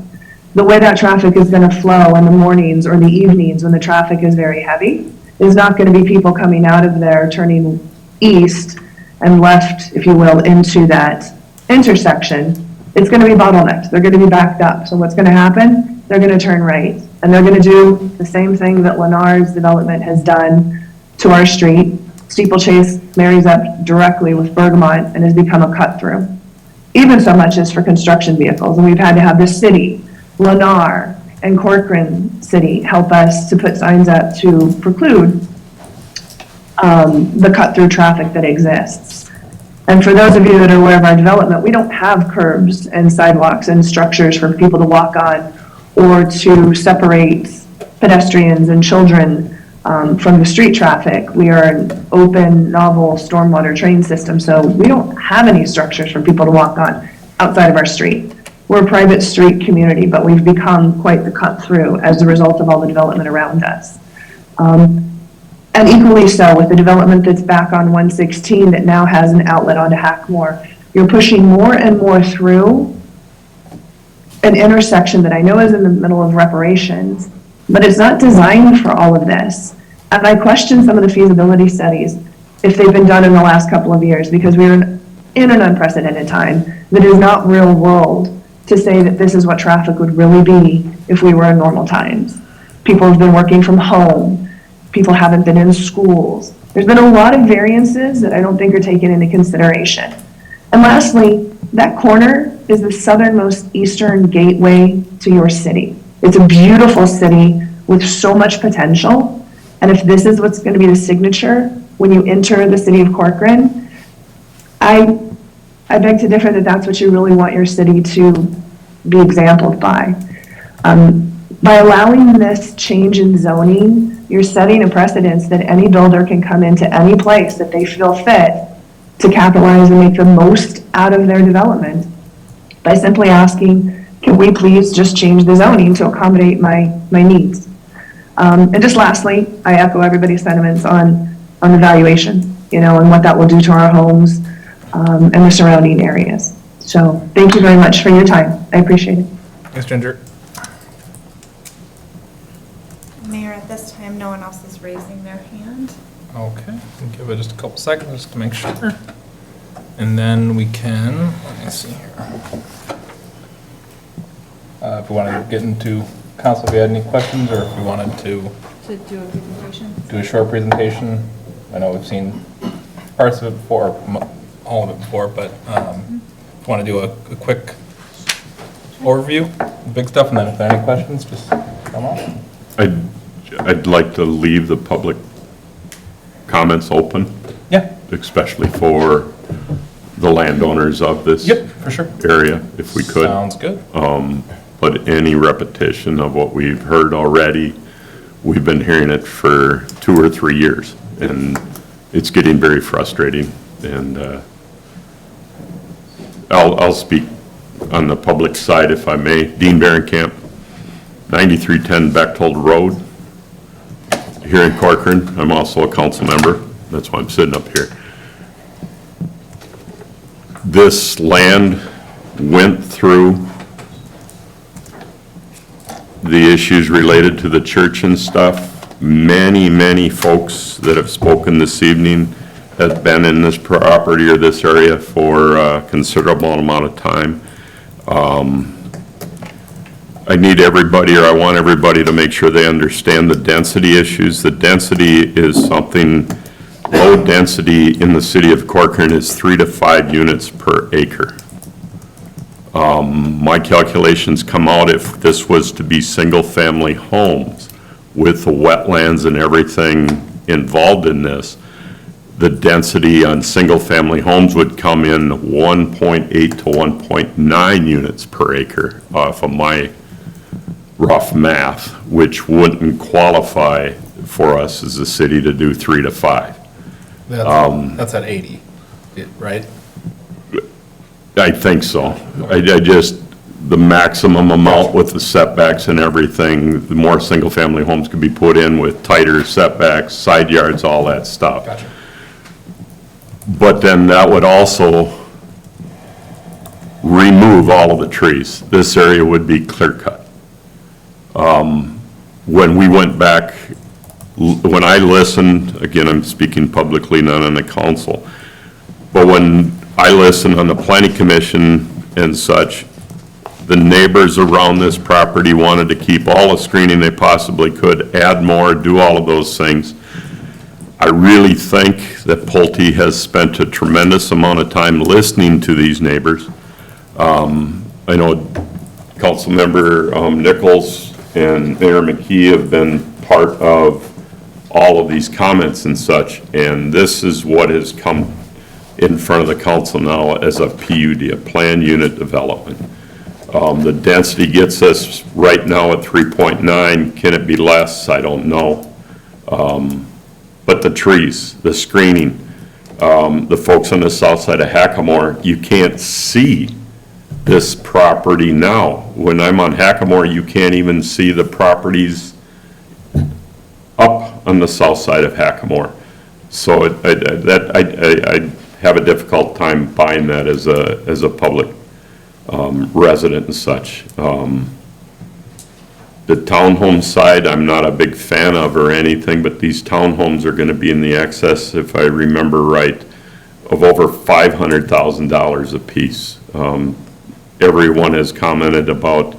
The way that traffic is going to flow in the mornings or the evenings when the traffic is very heavy is not going to be people coming out of there turning east and left, if you will, into that intersection. It's going to be bottlenecked. They're going to be backed up. So what's going to happen? They're going to turn right. And they're going to do the same thing that Lennar's development has done to our street. Steeplechase marries up directly with Bergamot and has become a cut through. Even so much as for construction vehicles. And we've had to have the city, Lennar, and Corcoran City help us to put signs up to preclude the cut through traffic that exists. And for those of you that are aware of our development, we don't have curbs and sidewalks and structures for people to walk on or to separate pedestrians and children from the street traffic. We are an open, novel stormwater train system, so we don't have any structures for people to walk on outside of our street. We're a private street community, but we've become quite the cut through as a result of all the development around us. And equally so with the development that's back on 116 that now has an outlet onto Hackmore. You're pushing more and more through an intersection that I know is in the middle of reparations, but it's not designed for all of this. And I question some of the feasibility studies, if they've been done in the last couple of years, because we're in an unprecedented time that is not real world to say that this is what traffic would really be if we were in normal times. People have been working from home. People haven't been in schools. There's been a lot of variances that I don't think are taken into consideration. And lastly, that corner is the southernmost eastern gateway to your city. It's a beautiful city with so much potential. And if this is what's going to be the signature when you enter the city of Corcoran, I beg to differ that that's what you really want your city to be exampled by. By allowing this change in zoning, you're setting a precedence that any builder can come into any place that they feel fit to capitalize and make the most out of their development by simply asking, can we please just change the zoning to accommodate my needs? And just lastly, I echo everybody's sentiments on the valuation, and what that will do to our homes and the surrounding areas. So thank you very much for your time. I appreciate it. Thanks, Ginger. Mayor, at this time, no one else is raising their hand. Okay, we'll give it just a couple seconds just to make sure. And then we can, let me see here. If we want to get into council, if you had any questions, or if we wanted to do a presentation? do a short presentation. I know we've seen parts of it before, all of it before, but if you want to do a quick overview, the big stuff, and then if there are any questions, just come on. I'd like to leave the public comments open. Yeah. Especially for the landowners of this. Yep, for sure. Area, if we could. Sounds good. But any repetition of what we've heard already, we've been hearing it for 2 or 3 years, and it's getting very frustrating. And I'll speak on the public side, if I may. Dean Berenkamp, 9310 Bechtold Road, here in Corcoran. I'm also a council member. That's why I'm sitting up here. This land went through the issues related to the church and stuff. Many folks that have spoken this evening have been in this property or this area for a considerable amount of time. I need everybody, or I want everybody to make sure they understand the density issues. The density is something, low density in the city of Corcoran is 3 to 5 units per acre. My calculations come out, if this was to be single-family homes with the wetlands and everything involved in this, the density on single-family homes would come in 1.8 to 1.9 units per acre off of my rough math, which wouldn't qualify for us as a city to do 3 to 5. That's at 80, right? I think so. I just, the maximum amount with the setbacks and everything, the more single-family homes could be put in with tighter setbacks, side yards, all that stuff. Gotcha. But then that would also remove all of the trees. This area would be clear cut. When we went back, when I listened, again, I'm speaking publicly, not on the council, but when I listened on the planning commission and such, the neighbors around this property wanted to keep all the screening they possibly could, add more, do all of those things. I really think that Pulte has spent a tremendous amount of time listening to these neighbors. I know Councilmember Nichols and Mayor McKee have been part of all of these comments and such, and this is what has come in front of the council now as a PUD, a planned unit development. The density gets us right now at 3.9. Can it be less? I don't know. But the trees, the screening, the folks on the south side of Hackamore, you can't see this property now. When I'm on Hackamore, you can't even see the properties up on the south side of Hackamore. So I have a difficult time buying that as a public resident and such. The townhome side, I'm not a big fan of or anything, but these townhomes are gonna be in the excess, if I remember right, of over $500,000 a piece. Everyone has commented about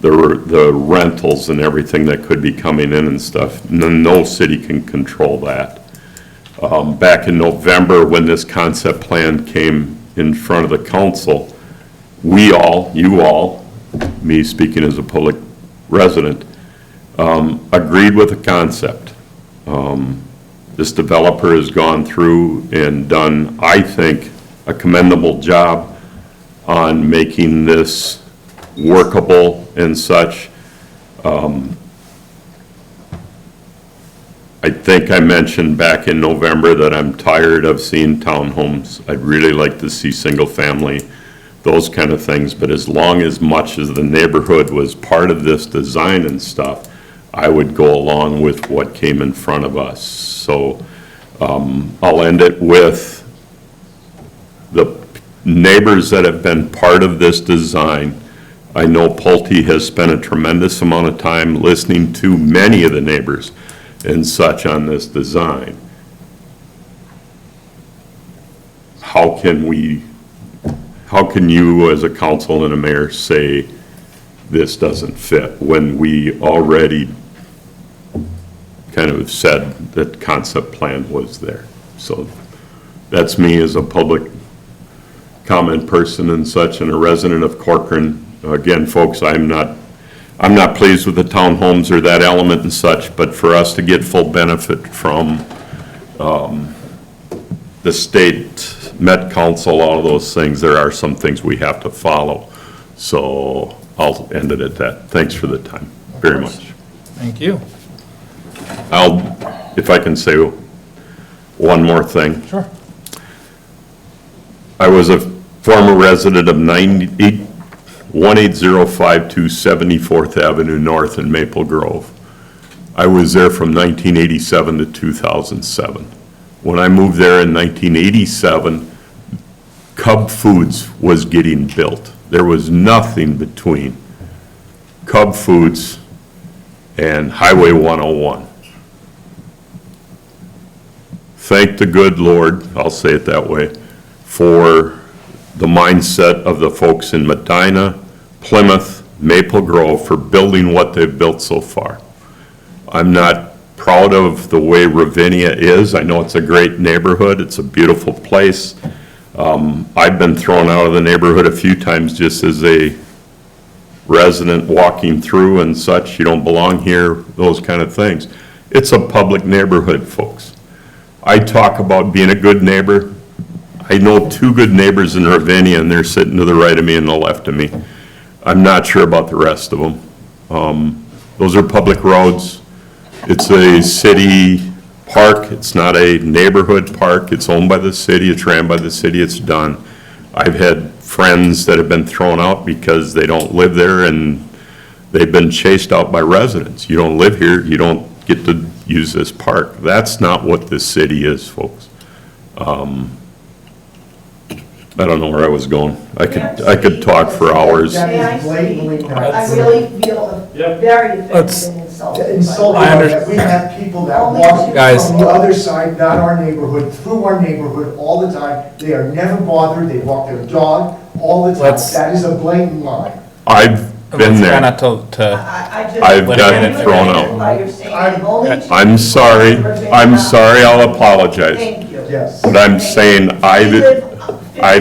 the rentals and everything that could be coming in and stuff. No city can control that. Back in November, when this concept plan came in front of the council, we all, you all, me speaking as a public resident, agreed with the concept. This developer has gone through and done, I think, a commendable job on making this workable and such. I think I mentioned back in November that I'm tired of seeing townhomes. I'd really like to see single-family, those kind of things, but as long as much as the neighborhood was part of this design and stuff, I would go along with what came in front of us. So I'll end it with the neighbors that have been part of this design. I know Pulte has spent a tremendous amount of time listening to many of the neighbors and such on this design. How can you as a council and a mayor say this doesn't fit when we already kind of said that concept plan was there? So that's me as a public comment person and such, and a resident of Corcoran. Again, folks, I'm not pleased with the townhomes or that element and such, but for us to get full benefit from the state Met Council, all of those things, there are some things we have to follow. So I'll end it at that. Thanks for the time, very much. Thank you. If I can say one more thing. Sure. I was a former resident of 18052 74th Avenue North in Maple Grove. I was there from 1987 to 2007. When I moved there in 1987, Cub Foods was getting built. There was nothing between Cub Foods and Highway 101. Thank the good Lord, I'll say it that way, for the mindset of the folks in Medina, Plymouth, Maple Grove for building what they've built so far. I'm not proud of the way Ravinia is. I know it's a great neighborhood. It's a beautiful place. I've been thrown out of the neighborhood a few times just as a resident walking through and such. You don't belong here, those kind of things. It's a public neighborhood, folks. I talk about being a good neighbor. I know two good neighbors in Ravinia, and they're sitting to the right of me and the left of me. I'm not sure about the rest of them. Those are public roads. It's a city park. It's not a neighborhood park. It's owned by the city. It's ran by the city. It's done. I've had friends that have been thrown out because they don't live there, and they've been chased out by residents. You don't live here. You don't get to use this park. That's not what this city is, folks. I don't know where I was going. I could talk for hours. May I speak? I really feel very offended and insulted. I understand. We have people that walk from the other side, not our neighborhood, through our neighborhood all the time. They are never bothered. They walk their dog all the time. That is a blatant lie. I've been there. I've gotten thrown out. I'm sorry. I'll apologize. Thank you. Yes. But I'm saying I've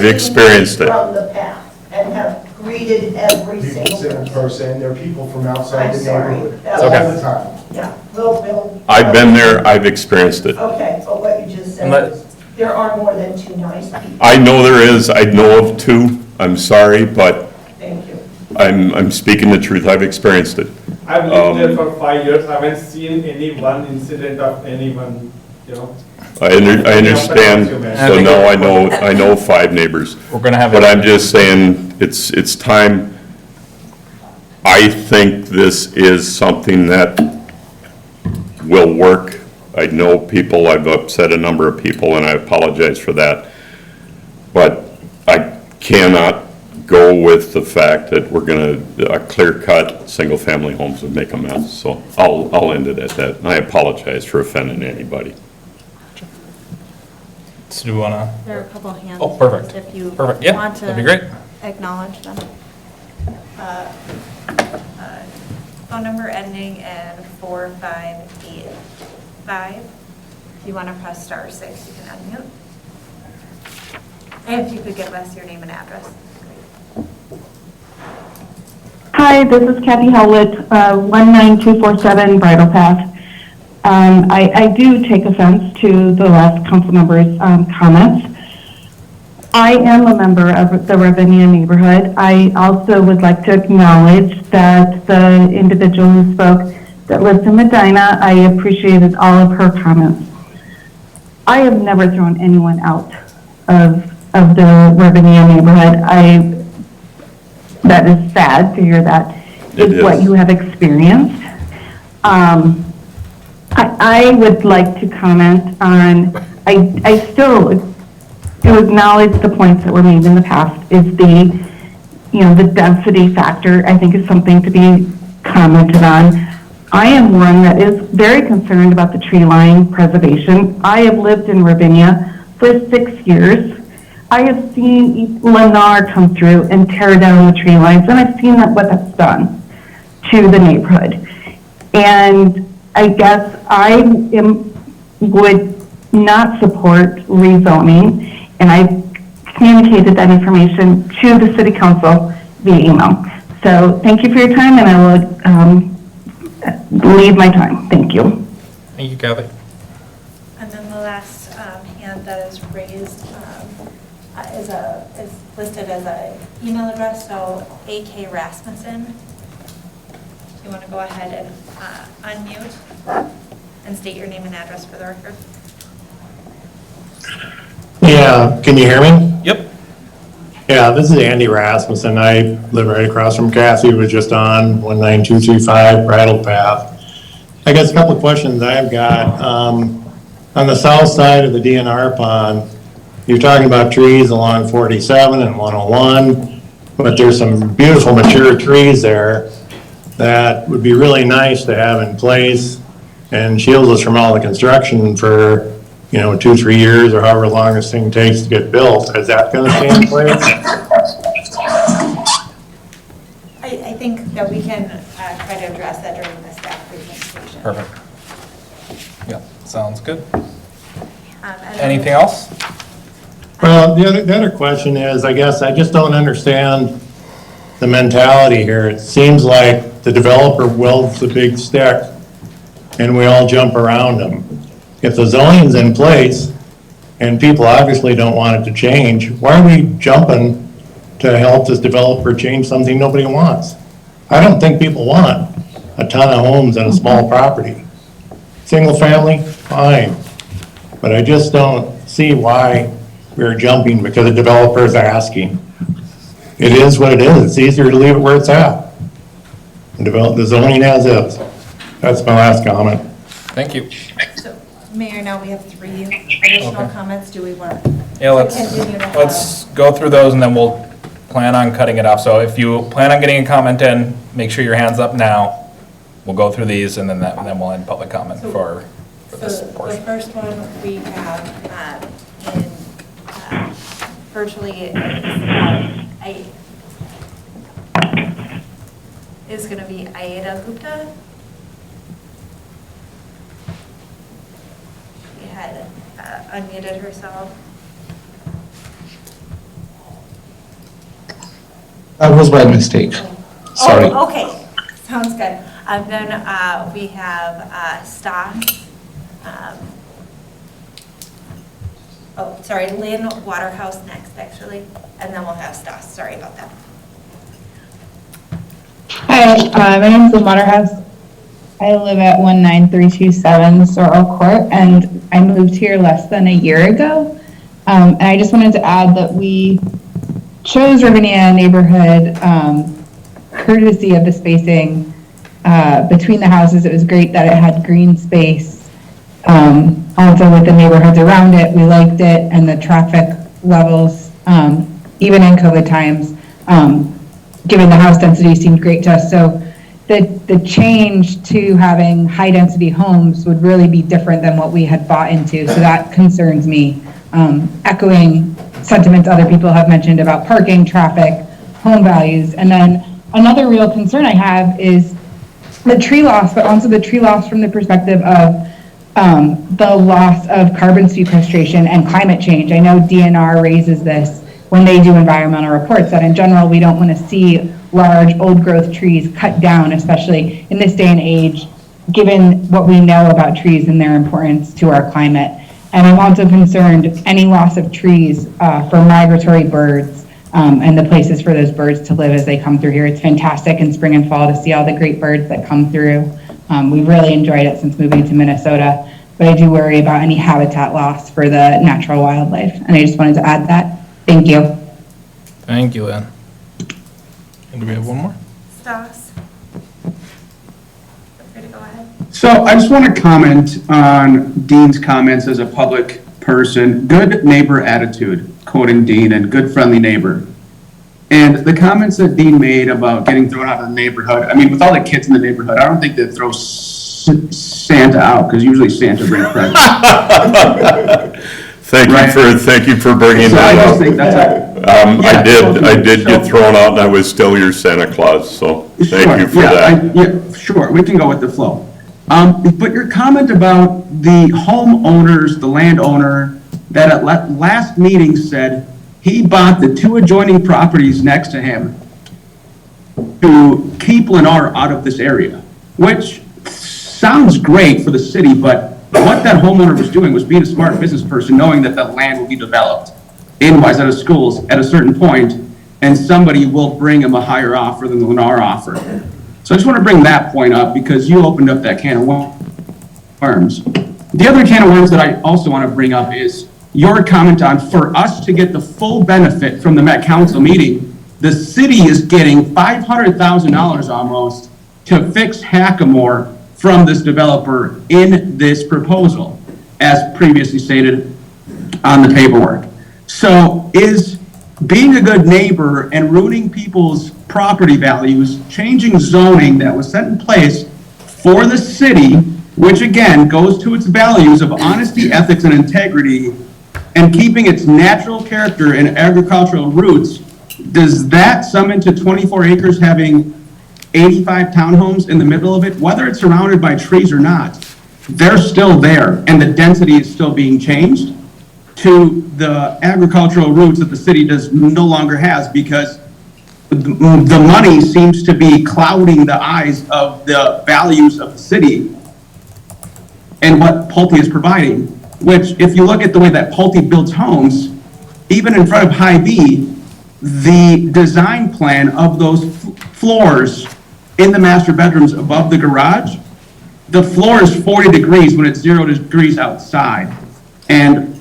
experienced it. From the path and have greeted every single person. There are people from outside the neighborhood all the time. Yeah. We'll. I've been there. I've experienced it. Okay, but what you just said is, there are more than two nice people. I know there is. I know of two. I'm sorry, but Thank you. I'm speaking the truth. I've experienced it. I've lived there for 5 years. I haven't seen any one incident of anyone, you know. I understand, so now I know 5 neighbors. We're gonna have. But I'm just saying, it's time. I think this is something that will work. I know people, I've upset a number of people, and I apologize for that. But I cannot go with the fact that we're gonna, a clear-cut, single-family homes would make a mess. So I'll end it at that, and I apologize for offending anybody. So do you wanna? There are a couple of hands. Oh, perfect. If you Perfect. Yeah, want to that'd be great. acknowledge them. Phone number ending in 4585. If you want to press *6, you can unmute. And if you could give us your name and address. Hi, this is Kathy Howlett, 19247 Bridle Path. I do take offense to the last council member's comments. I am a member of the Ravinia neighborhood. I also would like to acknowledge that the individual who spoke that lives in Medina, I appreciated all of her comments. I have never thrown anyone out of the Ravinia neighborhood. That is sad to hear that is what you have experienced. I would like to comment on, I still to acknowledge the points that were made in the past is the density factor, I think is something to be commented on. I am one that is very concerned about the tree line preservation. I have lived in Ravinia for 6 years. I have seen Lennar come through and tear down the tree lines, and I've seen what that's done to the neighborhood. And I guess I would not support rezoning, and I communicated that information to the city council via email. So thank you for your time, and I will leave my time. Thank you. Thank you, Kathy. And then the last hand that is raised is listed as a email address, so AK Rasmussen. You want to go ahead and unmute and state your name and address for the record? Yeah, can you hear me? Yep. Yeah, this is Andy Rasmussen. I live right across from Cassie, was just on 19235 Bridle Path. I guess a couple of questions I've got. On the south side of the DNR pond, you're talking about trees along 47 and 101, but there's some beautiful mature trees there that would be really nice to have in place and shields us from all the construction for 2-3 years or however long this thing takes to get built. Is that going to stay in place? I think that we can try to address that during the staff presentation. Perfect. Yeah, sounds good. And Anything else? Well, the other question is, I guess I just don't understand the mentality here. It seems like the developer wields the big stick and we all jump around him. If the zoning's in place and people obviously don't want it to change, why are we jumping to help this developer change something nobody wants? I don't think people want a ton of homes on a small property. Single family, fine. But I just don't see why we're jumping because the developer's asking. It is what it is. It's easier to leave it where it's at. The zoning as is. That's my last comment. Thank you. So, Mayor, now we have 3 additional comments. Do we want to continue to have? Let's go through those and then we'll plan on cutting it off. So if you plan on getting a comment in, make sure your hand's up now. We'll go through these and then we'll end public comment for this portion. The first one we have virtually is going to be Aida Gupta. She had unmuted herself. That was my mistake. Sorry. Oh, okay. Sounds good. And then we have Stas. Lynn Waterhouse next, actually. And then we'll have Stas. Sorry about that. Hi, my name is Lynn Waterhouse. I live at 19327 Sorrel Court, and I moved here less than a year ago. And I just wanted to add that we chose Ravinia neighborhood courtesy of the spacing between the houses. It was great that it had green space. Also with the neighborhoods around it, we liked it, and the traffic levels, even in COVID times, given the house density, seemed great to us. So the change to having high density homes would really be different than what we had bought into. So that concerns me, echoing sentiments other people have mentioned about parking, traffic, home values. And then another real concern I have is the tree loss, but also the tree loss from the perspective of the loss of carbon sequestration and climate change. I know DNR raises this when they do environmental reports, that in general we don't want to see large old growth trees cut down, especially in this day and age given what we know about trees and their importance to our climate. And I'm also concerned any loss of trees for migratory birds and the places for those birds to live as they come through here. It's fantastic in spring and fall to see all the great birds that come through. We've really enjoyed it since moving to Minnesota, but I do worry about any habitat loss for the natural wildlife. And I just wanted to add that. Thank you. Thank you, Lynn. And do we have one more? Stas? Feel free to go ahead. So I just want to comment on Dean's comments as a public person. Good neighbor attitude, quoting Dean, and good friendly neighbor. And the comments that Dean made about getting thrown out of the neighborhood, I mean, with all the kids in the neighborhood, I don't think they'd throw Santa out, because usually Santa brings presents. Thank you for bringing So that I up. just think that's I did get thrown out and I was still your Santa Claus, so thank you for that. Yeah, sure, we can go with the flow. But your comment about the homeowners, the landowner, that at last meeting said he bought the 2 adjoining properties next to him to keep Lennar out of this area, which sounds great for the city, but what that homeowner was doing was being a smart business person, knowing that the land will be developed in Wayzata schools at a certain point, and somebody will bring him a higher offer than the Lennar offer. So I just want to bring that point up because you opened up that can of worms. The other can of worms that I also want to bring up is your comment on, for us to get the full benefit from the Met Council meeting, the city is getting $500,000 almost to fix Hackamore from this developer in this proposal, as previously stated on the paperwork. So is being a good neighbor and ruining people's property values, changing zoning that was set in place for the city, which again goes to its values of honesty, ethics, and integrity, and keeping its natural character and agricultural roots, does that sum into 24 acres having 85 townhomes in the middle of it? Whether it's surrounded by trees or not, they're still there, and the density is still being changed to the agricultural roots that the city no longer has, because the money seems to be clouding the eyes of the values of the city and what Pulte is providing, which if you look at the way that Pulte builds homes, even in front of Hy-Vee, the design plan of those floors in the master bedrooms above the garage, the floor is 40 degrees when it's 0 degrees outside. And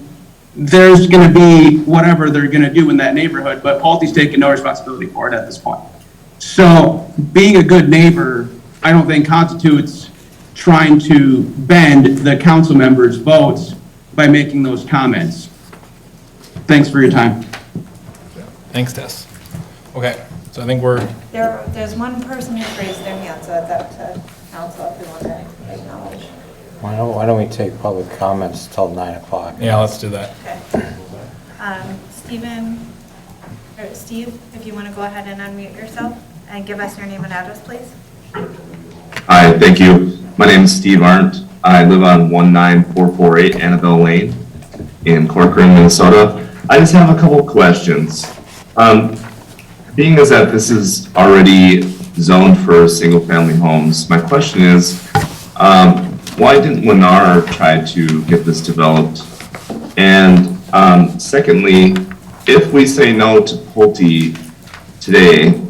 there's going to be whatever they're going to do in that neighborhood, but Pulte's taking no responsibility for it at this point. So being a good neighbor, I don't think constitutes trying to bend the council members' votes by making those comments. Thanks for your time. Thanks, Tess. Okay, so I think we're, There's one person who's raised their hand, so it's up to council if they want to acknowledge. Why don't we take public comments till 9 o'clock? yeah, let's do that. Steve, if you want to go ahead and unmute yourself and give us your name and address, please. Hi, thank you. My name is Steve Arndt. I live on 19448 Annabelle Lane in Corcoran, Minnesota. I just have a couple questions. Being as that this is already zoned for single-family homes, my question is, why didn't Lennar try to get this developed? And secondly, if we say no to Pulte today,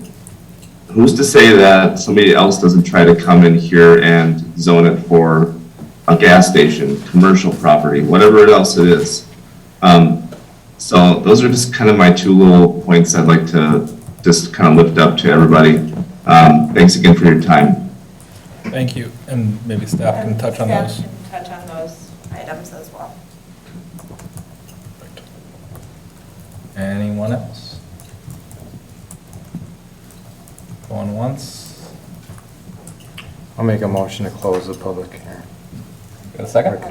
who's to say that somebody else doesn't try to come in here and zone it for a gas station, commercial property, whatever else it is? So those are just kind of my 2 little points I'd like to just kind of lift up to everybody. Thanks again for your time. Thank you, and maybe staff can touch on those. Staff can touch on those items as well. Anyone else? Going once? I'll make a motion to close the public hearing. Got a second?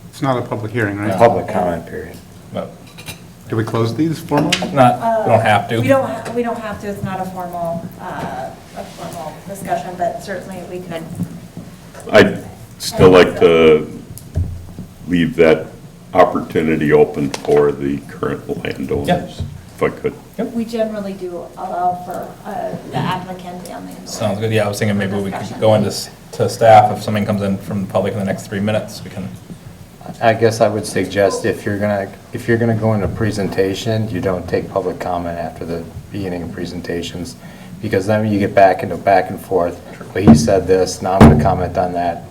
It's not a public hearing, right? Public comment period. No. Do we close these formally? Not, we don't have to. We don't have to, it's not a formal discussion, but certainly we could. I'd still like to leave that opportunity open for the current landowners, if I could. We generally do allow for the applicant and the. Sounds good, yeah, I was thinking maybe we could go into to staff, if something comes in from the public in the next 3 minutes, we can. I guess I would suggest if you're gonna go into presentation, you don't take public comment after the beginning of presentations, because then you get back and forth. But he said this, now I'm gonna comment on that.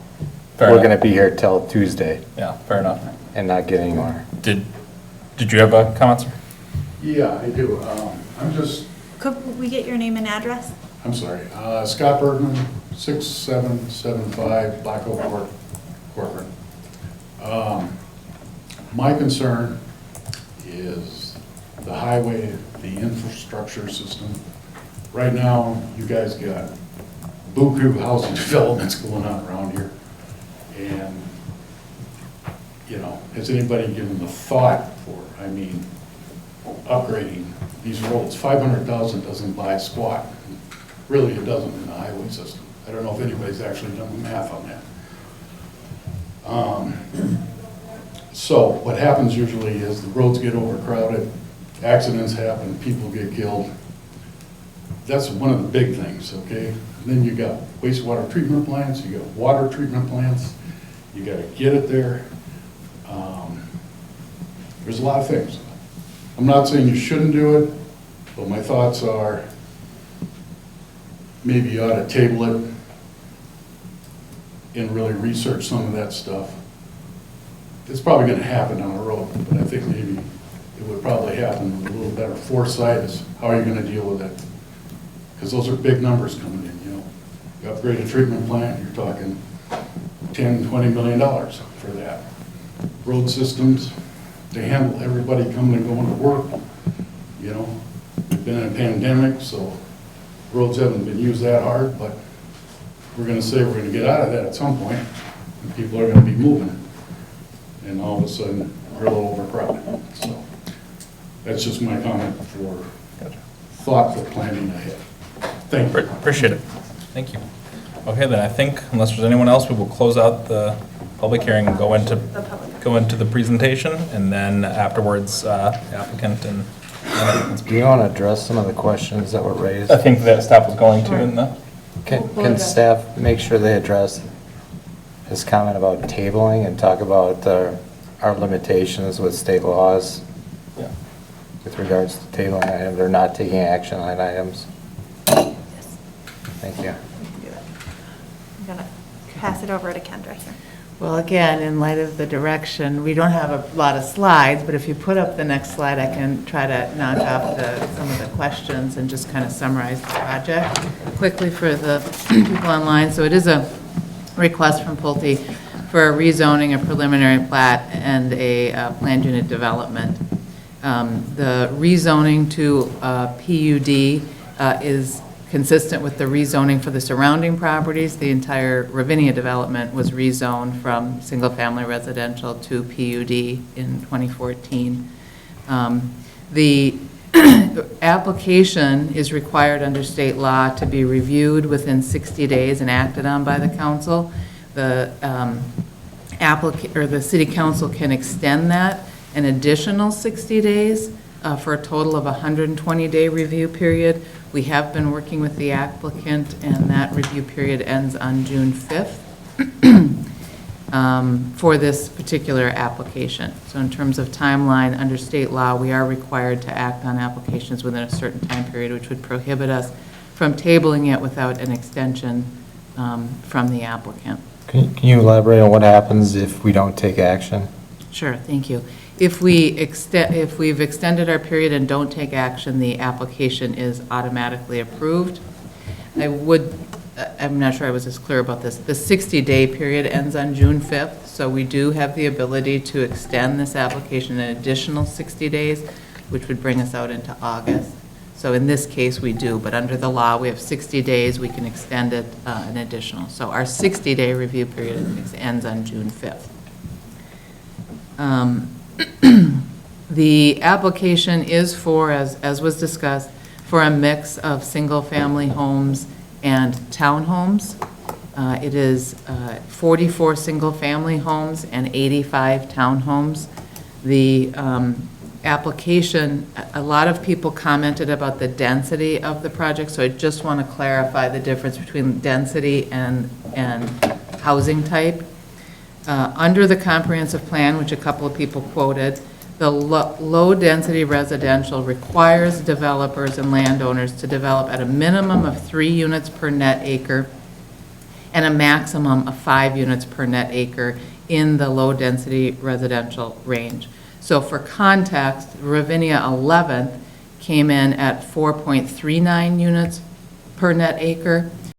Fair We're enough. gonna be here till Tuesday. Yeah, fair enough. And not get anywhere. Did you have a comment, sir? Yeah, I do. I'm just, Could we get your name and address? I'm sorry, Scott Bergman, 6775 Black Oak Court, Corcoran. My concern is the highway, the infrastructure system. Right now, you guys got buku housing developments going on around here. And, you know, has anybody given the thought for, I mean, upgrading these roads? 500,000 doesn't buy squat. Really, it doesn't in the highway system. I don't know if anybody's actually done the math on that. So what happens usually is the roads get overcrowded, accidents happen, people get killed. That's one of the big things, okay? And then you got wastewater treatment plants, you got water treatment plants, you gotta get it there. There's a lot of things. I'm not saying you shouldn't do it, but my thoughts are maybe you ought to table it and really research some of that stuff. It's probably gonna happen down the road, but I think maybe it would probably happen with a little better foresight is how are you gonna deal with it? Because those are big numbers coming in, you know. You upgrade a treatment plant, you're talking $10, $20 million for that. Road systems, to handle everybody coming and going to work, you know. We've been in a pandemic, so roads haven't been used that hard, but we're gonna say we're gonna get out of that at some point, and people are gonna be moving. And all of a sudden, we're a little overcrowded. So that's just my comment for thoughtful planning ahead. Thank you. Appreciate it. Thank you. Okay, then I think, unless there's anyone else, we will close out the public hearing and go into the presentation, and then afterwards, applicant and. Do you want to address some of the questions that were raised? I think that staff was going to in the. Can staff make sure they address his comment about tabling and talk about our limitations with state laws? Yeah. With regards to tabling items or not taking action on items? Thank you. I'm gonna pass it over to Kendra here. Well, again, in light of the direction, we don't have a lot of slides, but if you put up the next slide, I can try to knock off some of the questions and just kind of summarize the project quickly for the people online. So it is a request from Pulte for a rezoning, a preliminary plat, and a planned unit development. The rezoning to PUD is consistent with the rezoning for the surrounding properties. The entire Ravinia development was rezoned from single-family residential to PUD in 2014. The application is required under state law to be reviewed within 60 days and acted on by the council. The applicant or the city council can extend that an additional 60 days for a total of 120-day review period. We have been working with the applicant, and that review period ends on June 5th for this particular application. So in terms of timeline, under state law, we are required to act on applications within a certain time period, which would prohibit us from tabling it without an extension from the applicant. Can you elaborate on what happens if we don't take action? Sure, thank you. If we've extended our period and don't take action, the application is automatically approved. I'm not sure I was as clear about this. The 60-day period ends on June 5th, so we do have the ability to extend this application an additional 60 days, which would bring us out into August. So in this case, we do, but under the law, we have 60 days, we can extend it an additional. So our 60-day review period ends on June 5th. The application is for, as was discussed, for a mix of single-family homes and townhomes. It is 44 single-family homes and 85 townhomes. The application, a lot of people commented about the density of the project, so I just want to clarify the difference between density and housing type. Under the comprehensive plan, which a couple of people quoted, the low-density residential requires developers and landowners to develop at a minimum of 3 units per net acre and a maximum of 5 units per net acre in the low-density residential range. So for context, Ravinia 11th came in at 4.39 units per net acre,